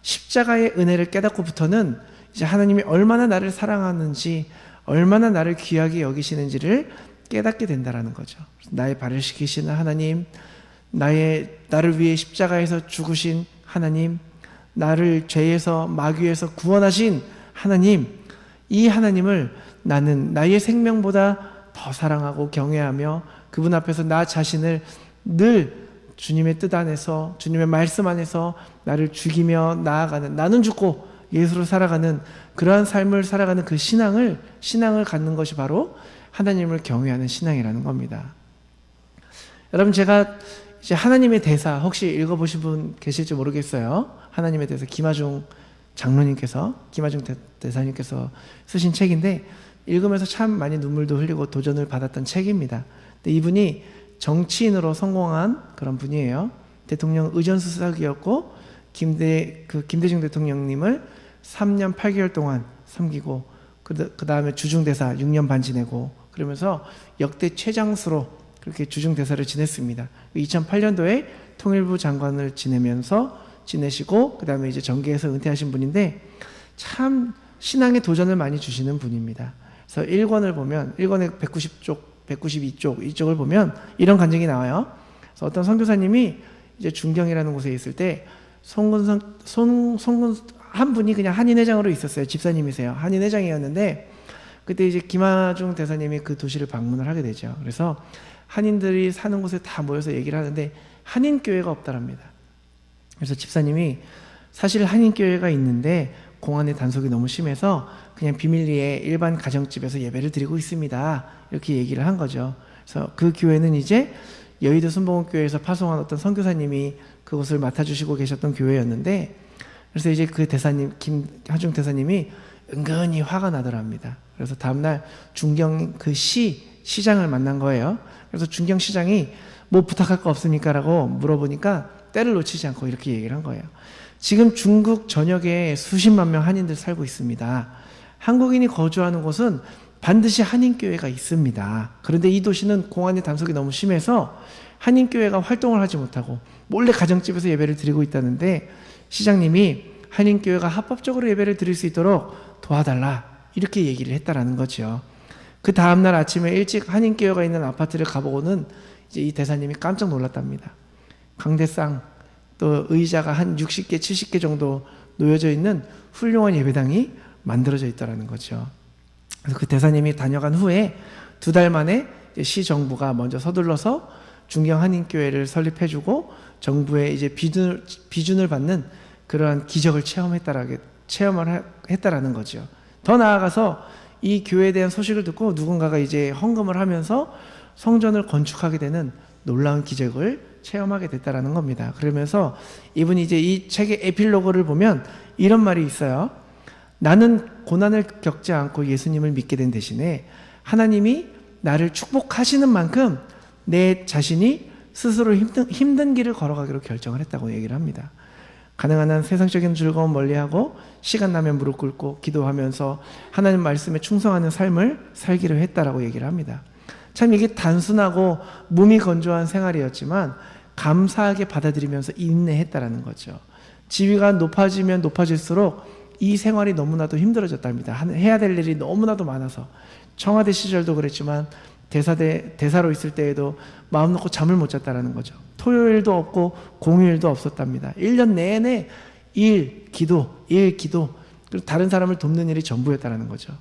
십자가의 은혜를 깨닫고부터는 이제 하나님이 얼마나 나를 사랑하는지 얼마나 나를 귀하게 여기시는지를 깨닫게 된다는 거죠. 나의 발을 씻기시는 하나님, 나를 위해 십자가에서 죽으신 하나님, 나를 죄에서 마귀에서 구원하신 하나님, 이 하나님을 나는 나의 생명보다 더 사랑하고 경외하며 그분 앞에서 나 자신을 늘 주님의 뜻 안에서 주님의 말씀 안에서 나를 죽이며 나아가는, 나는 죽고 예수로 살아가는 그러한 삶을 살아가는 그 신앙을 갖는 것이 바로 하나님을 경외하는 신앙이라는 겁니다. 여러분 제가 이제 하나님의 대사 혹시 읽어보신 분 계실지 모르겠어요. 하나님의 대사 김하중 대사님께서 쓰신 책인데 읽으면서 참 많이 눈물도 흘리고 도전을 받았던 책입니다. 근데 이분이 정치인으로 성공한 그런 분이에요. 대통령 의전수석이었고 김대중 대통령님을 3년 8개월 동안 섬기고 그 다음에 주중대사 6년 반 지내고 그러면서 역대 최장수로 그렇게 주중대사를 지냈습니다. 2008년도에 통일부 장관을 지내시고 그 다음에 이제 정계에서 은퇴하신 분인데 참 신앙에 도전을 많이 주시는 분입니다. 그래서 1권을 보면 1권의 192쪽 이쪽을 보면 이런 간증이 나와요. 그래서 어떤 선교사님이 이제 중경이라는 곳에 있을 때 송군 한 분이 그냥 한인회장으로 있었어요. 집사님이세요. 한인회장이었는데 그때 이제 김하중 대사님이 그 도시를 방문을 하게 되죠. 그래서 한인들이 사는 곳에 다 모여서 얘기를 하는데 한인교회가 없다랍니다. 그래서 집사님이 사실 한인교회가 있는데 공안의 단속이 너무 심해서 그냥 비밀리에 일반 가정집에서 예배를 드리고 있습니다. 이렇게 얘기를 한 거죠. 그래서 그 교회는 이제 여의도 순복음교회에서 파송한 어떤 선교사님이 그곳을 맡아주시고 계셨던 교회였는데, 그래서 이제 그 대사님, 김하중 대사님이 은근히 화가 나더랍니다. 그래서 다음날 중경 그 시장을 만난 거예요. 그래서 중경 시장이 뭐 부탁할 거 없습니까? 라고 물어보니까 때를 놓치지 않고 이렇게 얘기를 한 거예요. 지금 중국 전역에 수십만 명 한인들 살고 있습니다. 한국인이 거주하는 곳은 반드시 한인교회가 있습니다. 그런데 이 도시는 공안의 단속이 너무 심해서 한인교회가 활동을 하지 못하고 몰래 가정집에서 예배를 드리고 있다는데 시장님이 한인교회가 합법적으로 예배를 드릴 수 있도록 도와달라 이렇게 얘기를 했다라는 거죠. 그 다음날 아침에 일찍 한인교회가 있는 아파트를 가보고는 이제 이 대사님이 깜짝 놀랐답니다. 강대상 또 의자가 한 60개, 70개 정도 놓여져 있는 훌륭한 예배당이 만들어져 있다라는 거죠. 그래서 그 대사님이 다녀간 후에 2달 만에 시정부가 먼저 서둘러서 중경 한인교회를 설립해주고 정부의 이제 비준을 받는 그러한 기적을 체험을 했다라는 거죠. 더 나아가서 이 교회에 대한 소식을 듣고 누군가가 이제 헌금을 하면서 성전을 건축하게 되는 놀라운 기적을 체험하게 됐다라는 겁니다. 그러면서 이분이 이제 이 책의 에필로그를 보면 이런 말이 있어요. 나는 고난을 겪지 않고 예수님을 믿게 된 대신에 하나님이 나를 축복하시는 만큼 내 자신이 스스로 힘든 길을 걸어가기로 결정을 했다고 얘기를 합니다. 가능한 한 세상적인 즐거움 멀리하고 시간 나면 무릎 꿇고 기도하면서 하나님 말씀에 충성하는 삶을 살기로 했다라고 얘기를 합니다. 참 이게 단순하고 몸이 건조한 생활이었지만 감사하게 받아들이면서 인내했다라는 거죠. 지위가 높아지면 높아질수록 이 생활이 너무나도 힘들어졌답니다. 해야 될 일이 너무나도 많아서 청와대 시절도 그랬지만 대사로 있을 때에도 마음 놓고 잠을 못 잤다라는 거죠. 토요일도 없고 공휴일도 없었답니다. 1년 내내 일, 기도, 그리고 다른 사람을 돕는 일이 전부였다라는 거죠.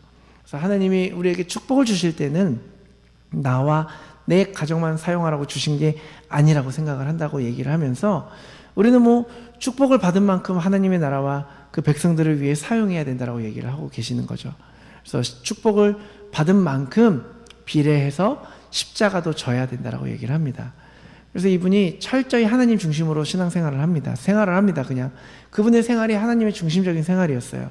그래서 하나님이 우리에게 축복을 주실 때는 나와 내 가정만 사용하라고 주신 게 아니라고 생각을 한다고 얘기를 하면서 우리는 뭐 축복을 받은 만큼 하나님의 나라와 그 백성들을 위해 사용해야 된다라고 얘기를 하고 계시는 거죠. 그래서 축복을 받은 만큼 비례해서 십자가도 져야 된다라고 얘기를 합니다. 그래서 이분이 철저히 하나님 중심으로 신앙생활을 합니다. 그냥 그분의 생활이 하나님의 중심적인 생활이었어요.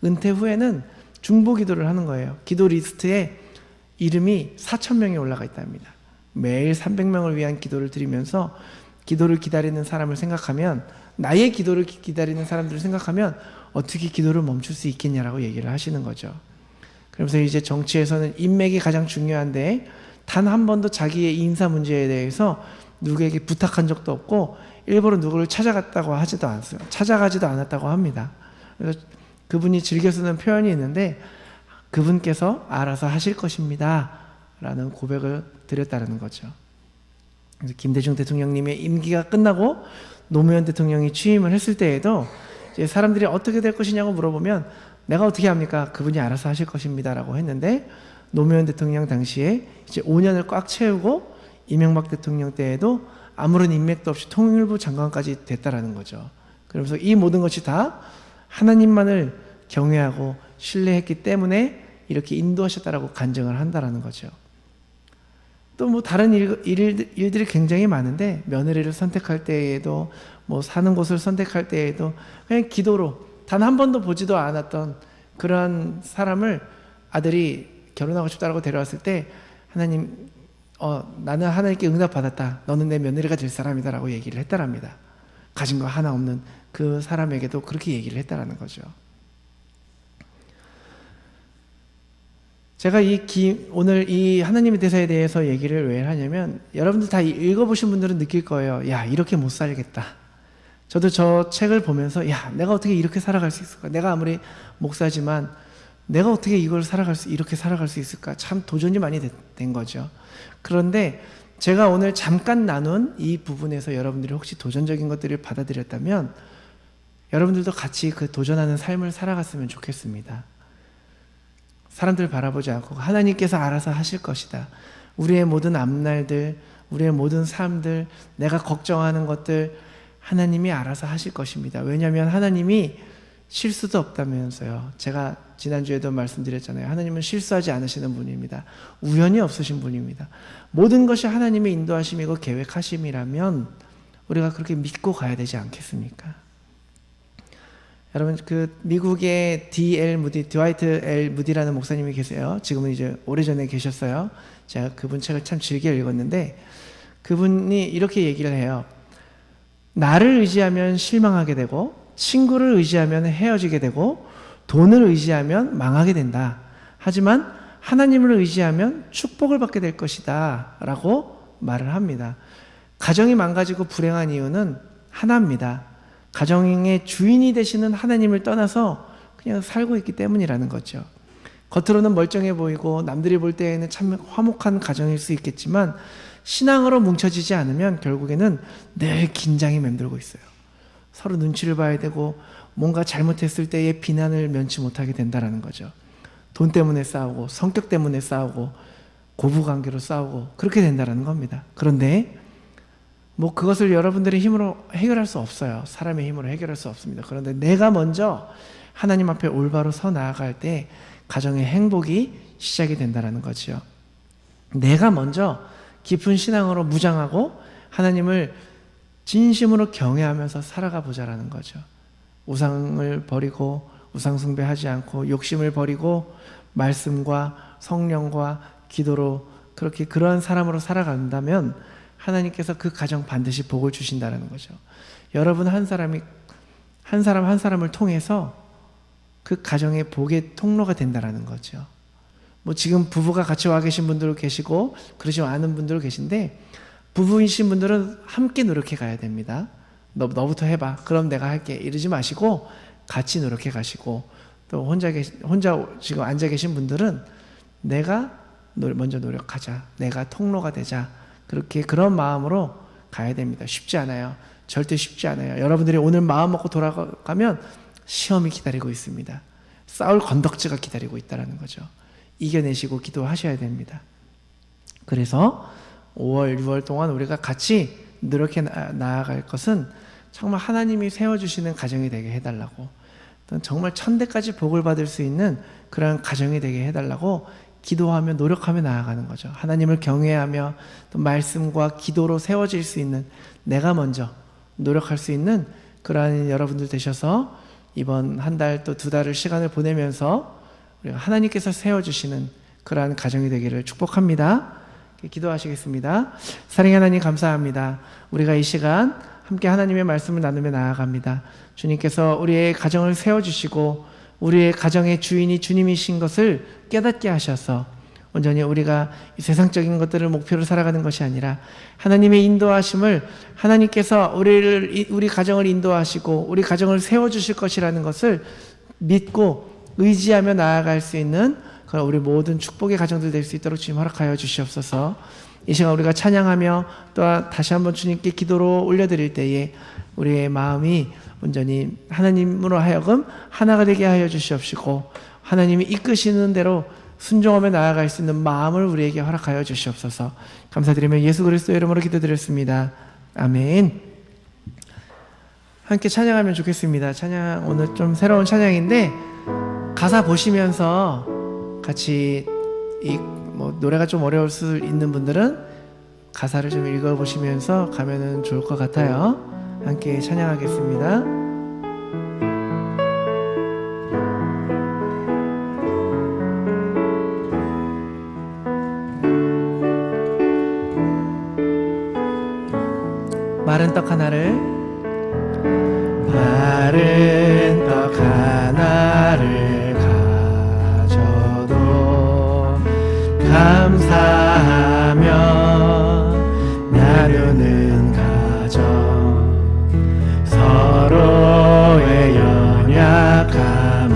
은퇴 후에는 중보기도를 하는 거예요. 기도 리스트에 이름이 4,000명이 올라가 있답니다. 매일 300명을 위한 기도를 드리면서 기도를 기다리는 사람을 생각하면, 나의 기도를 기다리는 사람들을 생각하면 어떻게 기도를 멈출 수 있겠냐라고 얘기를 하시는 거죠. 그러면서 이제 정치에서는 인맥이 가장 중요한데 단 한 번도 자기의 인사 문제에 대해서 누구에게 부탁한 적도 없고 일부러 누구를 찾아가지도 않았다고 합니다. 그래서 그분이 즐겨 쓰는 표현이 있는데 그분께서 알아서 하실 것입니다 라는 고백을 드렸다는 거죠. 그래서 김대중 대통령님의 임기가 끝나고 노무현 대통령이 취임을 했을 때에도 이제 사람들이 어떻게 될 것이냐고 물어보면 내가 어떻게 합니까? 그분이 알아서 하실 것입니다 라고 했는데 노무현 대통령 당시에 이제 5년을 꽉 채우고 이명박 대통령 때에도 아무런 인맥도 없이 통일부 장관까지 됐다라는 거죠. 그러면서 이 모든 것이 다 하나님만을 경외하고 신뢰했기 때문에 이렇게 인도하셨다라고 간증을 한다라는 거죠. 또 뭐 다른 일들이 굉장히 많은데 며느리를 선택할 때에도 뭐 사는 곳을 선택할 때에도 그냥 기도로 단 한 번도 보지도 않았던 그러한 사람을 아들이 결혼하고 싶다라고 데려왔을 때 하나님 나는 하나님께 응답받았다. 너는 내 며느리가 될 사람이다 라고 얘기를 했다랍니다. 가진 거 하나 없는 그 사람에게도 그렇게 얘기를 했다라는 거죠. 제가 오늘 이 하나님의 대사에 대해서 얘기를 왜 하냐면 여러분들 다 읽어보신 분들은 느낄 거예요. 야, 이렇게 못 살겠다. 저도 저 책을 보면서 야, 내가 어떻게 이렇게 살아갈 수 있을까? 내가 아무리 목사지만 내가 어떻게 이렇게 살아갈 수 있을까? 참 도전이 많이 된 거죠. 그런데 제가 오늘 잠깐 나눈 이 부분에서 여러분들이 혹시 도전적인 것들을 받아들였다면 여러분들도 같이 그 도전하는 삶을 살아갔으면 좋겠습니다. 사람들 바라보지 않고 하나님께서 알아서 하실 것이다. 우리의 모든 앞날들, 우리의 모든 삶들, 내가 걱정하는 것들 하나님이 알아서 하실 것입니다. 왜냐하면 하나님이 실수도 없다면서요. 제가 지난주에도 말씀드렸잖아요. 하나님은 실수하지 않으시는 분입니다. 우연이 없으신 분입니다. 모든 것이 하나님의 인도하심이고 계획하심이라면 우리가 그렇게 믿고 가야 되지 않겠습니까? 여러분, 그 미국의 드와이트 L 무디라는 목사님이 계세요. 지금은 이제 오래전에 계셨어요. 제가 그분 책을 참 즐겨 읽었는데 그분이 이렇게 얘기를 해요. 나를 의지하면 실망하게 되고, 친구를 의지하면 헤어지게 되고, 돈을 의지하면 망하게 된다. 하지만 하나님을 의지하면 축복을 받게 될 것이다 라고 말을 합니다. 가정이 망가지고 불행한 이유는 하나입니다. 가정의 주인이 되시는 하나님을 떠나서 그냥 살고 있기 때문이라는 거죠. 겉으로는 멀쩡해 보이고 남들이 볼 때에는 참 화목한 가정일 수 있겠지만 신앙으로 뭉쳐지지 않으면 결국에는 늘 긴장이 맴돌고 있어요. 서로 눈치를 봐야 되고 뭔가 잘못했을 때의 비난을 면치 못하게 된다는 거죠. 돈 때문에 싸우고 성격 때문에 싸우고 고부관계로 싸우고 그렇게 된다는 겁니다. 그런데 뭐 그것을 여러분들의 힘으로 해결할 수 없어요. 사람의 힘으로 해결할 수 없습니다. 그런데 내가 먼저 하나님 앞에 올바로 서 나아갈 때 가정의 행복이 시작이 된다는 거죠. 내가 먼저 깊은 신앙으로 무장하고 하나님을 진심으로 경외하면서 살아가 보자라는 거죠. 우상을 버리고 우상 숭배하지 않고 욕심을 버리고 말씀과 성령과 기도로 그렇게 그러한 사람으로 살아간다면 하나님께서 그 가정 반드시 복을 주신다는 거죠. 여러분 한 사람 한 사람을 통해서 그 가정의 복의 통로가 된다는 거죠. 뭐 지금 부부가 같이 와 계신 분들 계시고 그러지 않은 분들 계신데 부부이신 분들은 함께 노력해 가야 됩니다. 너부터 해봐. 그럼 내가 할게. 이러지 마시고 같이 노력해 가시고 또 혼자 지금 앉아 계신 분들은 내가 먼저 노력하자. 내가 통로가 되자. 그렇게 그런 마음으로 가야 됩니다. 쉽지 않아요. 절대 쉽지 않아요. 여러분들이 오늘 마음 먹고 돌아가면 시험이 기다리고 있습니다. 싸울 건덕지가 기다리고 있다는 거죠. 이겨내시고 기도하셔야 됩니다. 그래서 5월, 6월 동안 우리가 같이 노력해 나아갈 것은 정말 하나님이 세워주시는 가정이 되게 해달라고, 정말 천대까지 복을 받을 수 있는 그런 가정이 되게 해달라고 기도하며 노력하며 나아가는 거죠. 하나님을 경외하며 또 말씀과 기도로 세워질 수 있는, 내가 먼저 노력할 수 있는 그러한 여러분들 되셔서 이번 한 달 또 2달을 시간을 보내면서 우리가 하나님께서 세워주시는 그러한 가정이 되기를 축복합니다. 기도하시겠습니다. 사랑의 하나님 감사합니다. 우리가 이 시간 함께 하나님의 말씀을 나누며 나아갑니다. 주님께서 우리의 가정을 세워주시고 우리의 가정의 주인이 주님이신 것을 깨닫게 하셔서 온전히 우리가 이 세상적인 것들을 목표로 살아가는 것이 아니라 하나님의 인도하심을, 하나님께서 우리 가정을 인도하시고 우리 가정을 세워주실 것이라는 것을 믿고 의지하며 나아갈 수 있는 그런 우리 모든 축복의 가정들 될 수 있도록 주님 허락하여 주시옵소서. 이 시간 우리가 찬양하며 또 다시 한번 주님께 기도로 올려드릴 때에 우리의 마음이 온전히 하나님으로 하여금 하나가 되게 하여 주시옵시고 하나님이 이끄시는 대로 순종하며 나아갈 수 있는 마음을 우리에게 허락하여 주시옵소서. 감사드리며 예수 그리스도의 이름으로 기도드렸습니다. 아멘. 함께 찬양하면 좋겠습니다. 찬양 오늘 좀 새로운 찬양인데 가사 보시면서 같이 노래가 좀 어려울 수 있는 분들은 가사를 좀 읽어보시면서 가면은 좋을 것 같아요. 함께 찬양하겠습니다. 마른 떡 하나를 가져도 감사하며 나누는 가정, 서로의 연약함을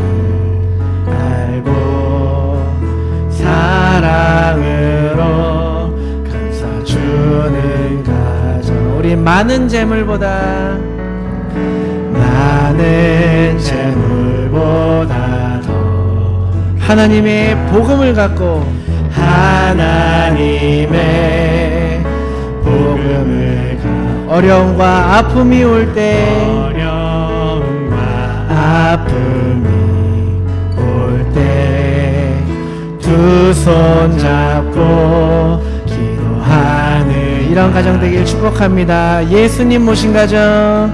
알고 사랑으로 감사 주 많은 재물보다 더 하나님의 복음을 갖고 하나님의 복음을 갖고 어려움과 아픔이 올 때 어려움과 아픔이 올 때 두 손 잡고 기도하는 이런 가정 되길 축복합니다. 예수님 모신 가정,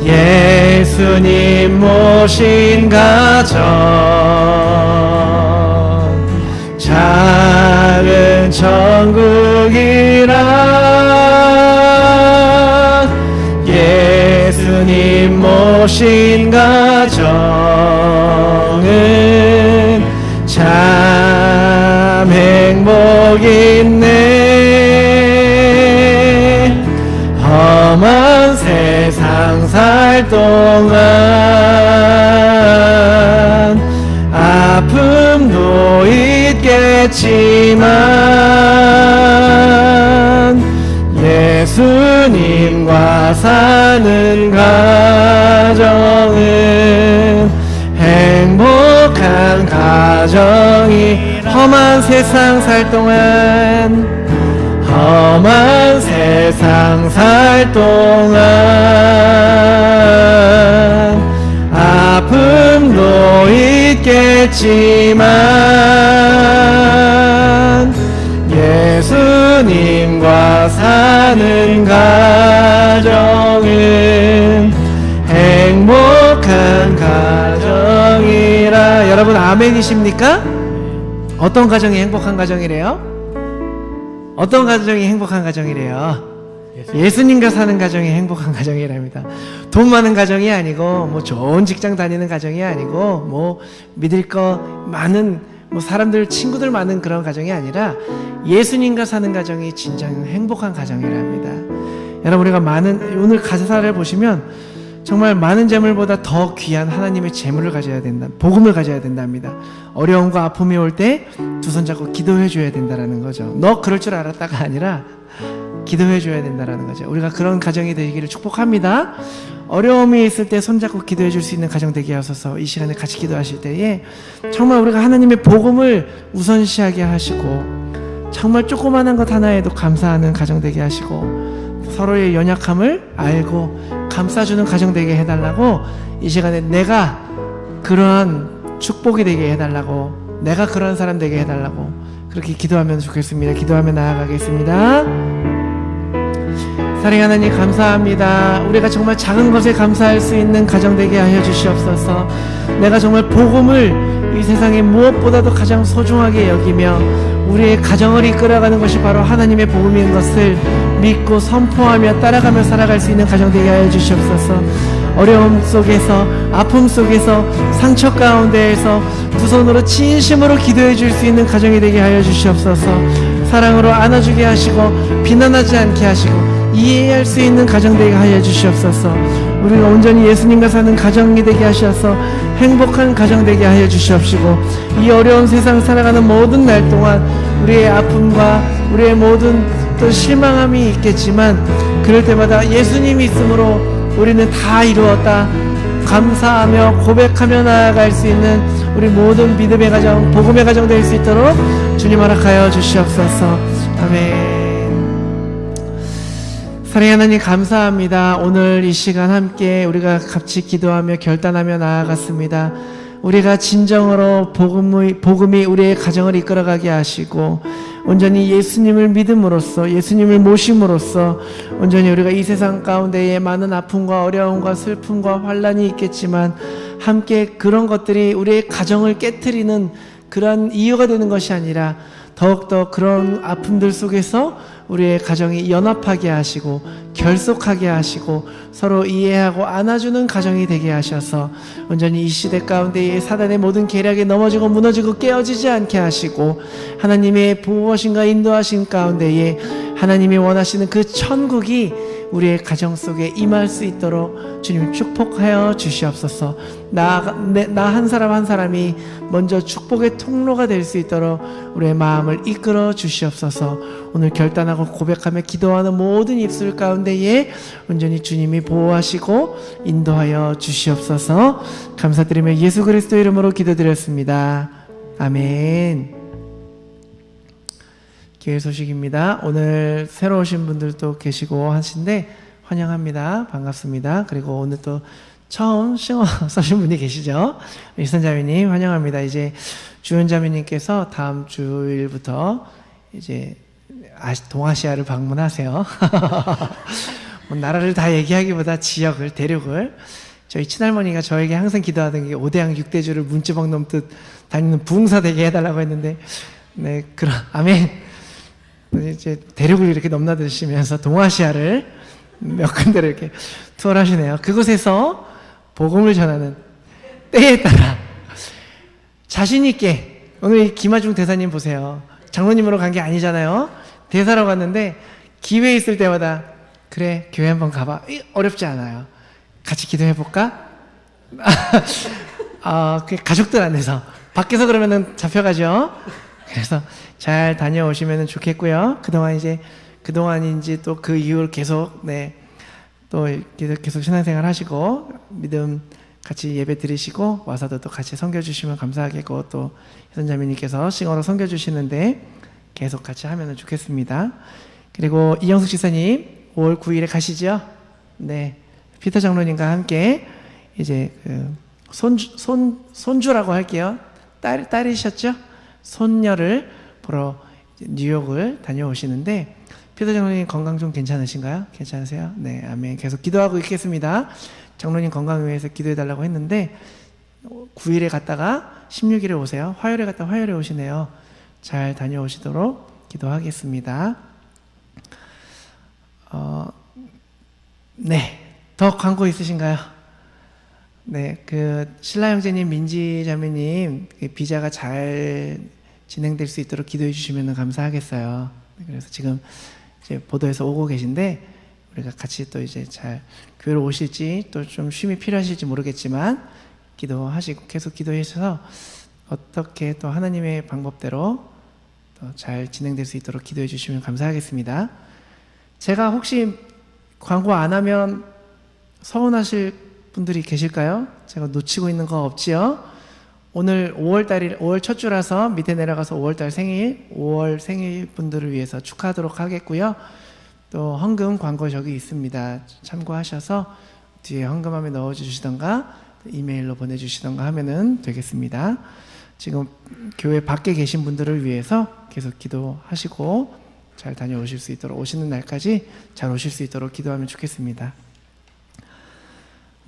예수님 모신 가정, 작은 천국이라. 예수님 모신 가정은 참 행복 있네. 험한 세상 살 동안 아픔도 있겠지만 예수님과 사는 가정은 행복한 가정이. 험한 세상 살 동안 험한 세상 살 동안 아픔도 있겠지만 예수님과 사는 가정은 행복한 가정이라. 여러분 아멘이십니까? 어떤 가정이 행복한 가정이래요? 어떤 가정이 행복한 가정이래요? 예수님과 사는 가정이 행복한 가정이랍니다. 돈 많은 가정이 아니고 뭐 좋은 직장 다니는 가정이 아니고 뭐 믿을 거 많은 뭐 사람들 친구들 많은 그런 가정이 아니라 예수님과 사는 가정이 진정 행복한 가정이랍니다. 여러분 우리가 오늘 가사를 보시면 정말 많은 재물보다 더 귀한 하나님의 재물을 가져야 된다. 복음을 가져야 된답니다. 어려움과 아픔이 올 때 두 손 잡고 기도해 줘야 된다라는 거죠. 너 그럴 줄 알았다가 아니라 기도해 줘야 된다라는 거죠. 우리가 그런 가정이 되기를 축복합니다. 어려움이 있을 때 손잡고 기도해 줄 수 있는 가정 되게 하소서. 이 시간에 같이 기도하실 때에 정말 우리가 하나님의 복음을 우선시하게 하시고 정말 조그마한 것 하나에도 감사하는 가정 되게 하시고 서로의 연약함을 알고 감싸주는 가정 되게 해달라고 이 시간에 내가 그러한 축복이 되게 해달라고 내가 그런 사람 되게 해달라고 그렇게 기도하면 좋겠습니다. 기도하며 나아가겠습니다. 사랑하는 하나님 감사합니다. 우리가 정말 작은 것에 감사할 수 있는 가정 되게 하여 주시옵소서. 내가 정말 복음을 이 세상에 무엇보다도 가장 소중하게 여기며 우리의 가정을 이끌어가는 것이 바로 하나님의 복음인 것을 믿고 선포하며 따라가며 살아갈 수 있는 가정 되게 하여 주시옵소서. 어려움 속에서 아픔 속에서 상처 가운데에서 두 손으로 진심으로 기도해 줄 수 있는 가정이 되게 하여 주시옵소서. 사랑으로 안아주게 하시고 비난하지 않게 하시고 이해할 수 있는 가정 되게 하여 주시옵소서. 우리가 온전히 예수님과 사는 가정이 되게 하셔서 행복한 가정 되게 하여 주시옵시고 이 어려운 세상 살아가는 모든 날 동안 우리의 아픔과 우리의 모든 또 실망함이 있겠지만 그럴 때마다 예수님이 있으므로 우리는 다 이루었다 감사하며 고백하며 나아갈 수 있는 우리 모든 믿음의 가정 복음의 가정 될 수 있도록 주님 허락하여 주시옵소서. 아멘. 사랑하는 하나님 감사합니다. 오늘 이 시간 함께 우리가 같이 기도하며 결단하며 나아갔습니다. 우리가 진정으로 복음이 우리의 가정을 이끌어가게 하시고 온전히 예수님을 믿음으로써 예수님을 모심으로써 온전히 우리가 이 세상 가운데에 많은 아픔과 어려움과 슬픔과 환난이 있겠지만 함께 그런 것들이 우리의 가정을 깨트리는 그런 이유가 되는 것이 아니라 더욱더 그런 아픔들 속에서 우리의 가정이 연합하게 하시고 결속하게 하시고 서로 이해하고 안아주는 가정이 되게 하셔서 온전히 이 시대 가운데에 사단의 모든 계략에 넘어지고 무너지고 깨어지지 않게 하시고 하나님의 보호하심과 인도하심 가운데에 하나님이 원하시는 그 천국이 우리의 가정 속에 임할 수 있도록 주님 축복하여 주시옵소서. 나 한 사람 한 사람이 먼저 축복의 통로가 될 수 있도록 우리의 마음을 이끌어 주시옵소서. 오늘 결단하고 고백하며 기도하는 모든 입술 가운데에 온전히 주님이 보호하시고 인도하여 주시옵소서. 감사드리며 예수 그리스도 이름으로 기도드렸습니다. 아멘. 교회 소식입니다. 오늘 새로 오신 분들도 계시고 하신데 환영합니다. 반갑습니다. 그리고 오늘 또 처음 싱어 써신 분이 계시죠? 이선자매님 환영합니다. 이제 주연자매님께서 다음 주일부터 이제 동아시아를 방문하세요. 뭐 나라를 다 얘기하기보다 지역을, 대륙을. 저희 친할머니가 저에게 항상 기도하던 게 5대양 6대주를 문지방 넘듯 다니는 부흥사 되게 해달라고 했는데, 네, 아멘. 이제 대륙을 이렇게 넘나드시면서 동아시아를 몇 군데를 이렇게 투어를 하시네요. 그곳에서 복음을 전하는 때에 따라 자신있게, 오늘 김하중 대사님 보세요. 장로님으로 간 게 아니잖아요. 대사로 갔는데 기회 있을 때마다 그래, 교회 한번 가봐. 어렵지 않아요. 같이 기도해볼까? 그 가족들 안에서. 밖에서 그러면은 잡혀가죠. 그래서 잘 다녀오시면 좋겠고요. 그동안인지 또 그 이후를 계속, 네, 또 계속 신앙생활 하시고, 믿음 같이 예배 드리시고, 와서도 또 같이 섬겨주시면 감사하겠고, 또 선자매님께서 싱어로 섬겨주시는데 계속 같이 하면 좋겠습니다. 그리고 이영숙 지사님, 5월 9일에 가시죠? 네. 피터 장로님과 함께 이제 손주라고 할게요. 딸이셨죠? 손녀를 보러 뉴욕을 다녀오시는데, 피터 장로님 건강 좀 괜찮으신가요? 괜찮으세요? 네, 아멘. 계속 기도하고 있겠습니다. 장로님 건강 위해서 기도해달라고 했는데 9일에 갔다가 16일에 오세요. 화요일에 갔다 화요일에 오시네요. 잘 다녀오시도록 기도하겠습니다. 네, 더 광고 있으신가요? 네, 신라 형제님, 민지 자매님 비자가 잘 진행될 수 있도록 기도해 주시면 감사하겠어요. 그래서 지금 이제 보도에서 오고 계신데 우리가 같이 또 이제 잘 교회로 오실지 또 좀 쉼이 필요하실지 모르겠지만 기도하시고 계속 기도해 주셔서 어떻게 또 하나님의 방법대로 또 잘 진행될 수 있도록 기도해 주시면 감사하겠습니다. 제가 혹시 광고 안 하면 서운하실 분들이 계실까요? 제가 놓치고 있는 거 없지요? 오늘 5월 첫 주라서 밑에 내려가서 5월달 생일, 5월 생일 분들을 위해서 축하하도록 하겠고요. 또 헌금 광고 저기 있습니다. 참고하셔서 뒤에 헌금함에 넣어주시던가 이메일로 보내주시던가 하면은 되겠습니다. 지금 교회 밖에 계신 분들을 위해서 계속 기도하시고 잘 다녀오실 수 있도록, 오시는 날까지 잘 오실 수 있도록 기도하면 좋겠습니다.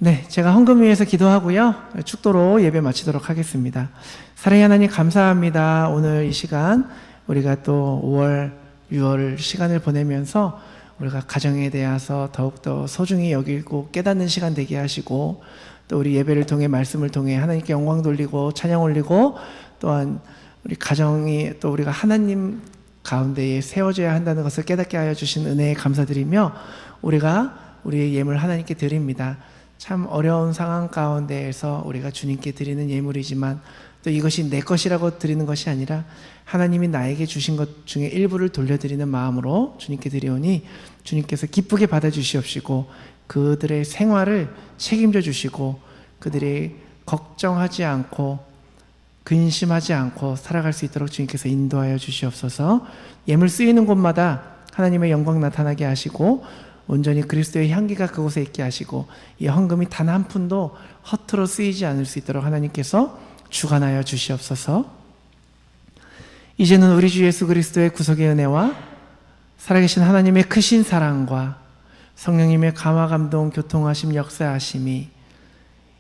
네, 제가 헌금 위해서 기도하고요. 축도로 예배 마치도록 하겠습니다. 사랑의 하나님 감사합니다. 오늘 이 시간 우리가 또 5월, 6월 시간을 보내면서 우리가 가정에 대해서 더욱더 소중히 여기고 깨닫는 시간 되게 하시고, 또 우리 예배를 통해 말씀을 통해 하나님께 영광 돌리고 찬양 올리고, 또한 우리 가정이 또 우리가 하나님 가운데에 세워져야 한다는 것을 깨닫게 하여 주신 은혜에 감사드리며, 우리가 우리의 예물 하나님께 드립니다. 참 어려운 상황 가운데에서 우리가 주님께 드리는 예물이지만 또 이것이 내 것이라고 드리는 것이 아니라 하나님이 나에게 주신 것 중에 일부를 돌려드리는 마음으로 주님께 드리오니 주님께서 기쁘게 받아주시옵시고 그들의 생활을 책임져 주시고 그들이 걱정하지 않고 근심하지 않고 살아갈 수 있도록 주님께서 인도하여 주시옵소서. 예물 쓰이는 곳마다 하나님의 영광 나타나게 하시고 온전히 그리스도의 향기가 그곳에 있게 하시고 이 헌금이 단 한 푼도 허투루 쓰이지 않을 수 있도록 하나님께서 주관하여 주시옵소서. 이제는 우리 주 예수 그리스도의 구속의 은혜와 살아계신 하나님의 크신 사랑과 성령님의 감화 감동 교통하심 역사하심이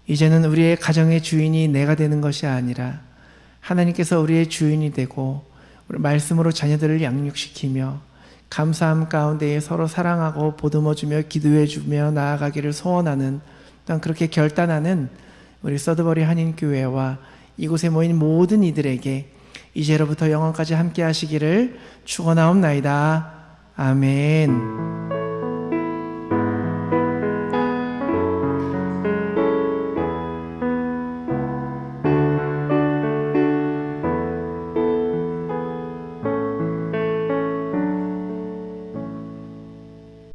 이제는 우리의 가정의 주인이 내가 되는 것이 아니라 하나님께서 우리의 주인이 되고 말씀으로 자녀들을 양육시키며 감사함 가운데에 서로 사랑하고 보듬어주며 기도해주며 나아가기를 소원하는, 또한 그렇게 결단하는 우리 서드버리 한인교회와 이곳에 모인 모든 이들에게 이제로부터 영원까지 함께 하시기를 축원하옵나이다. 아멘.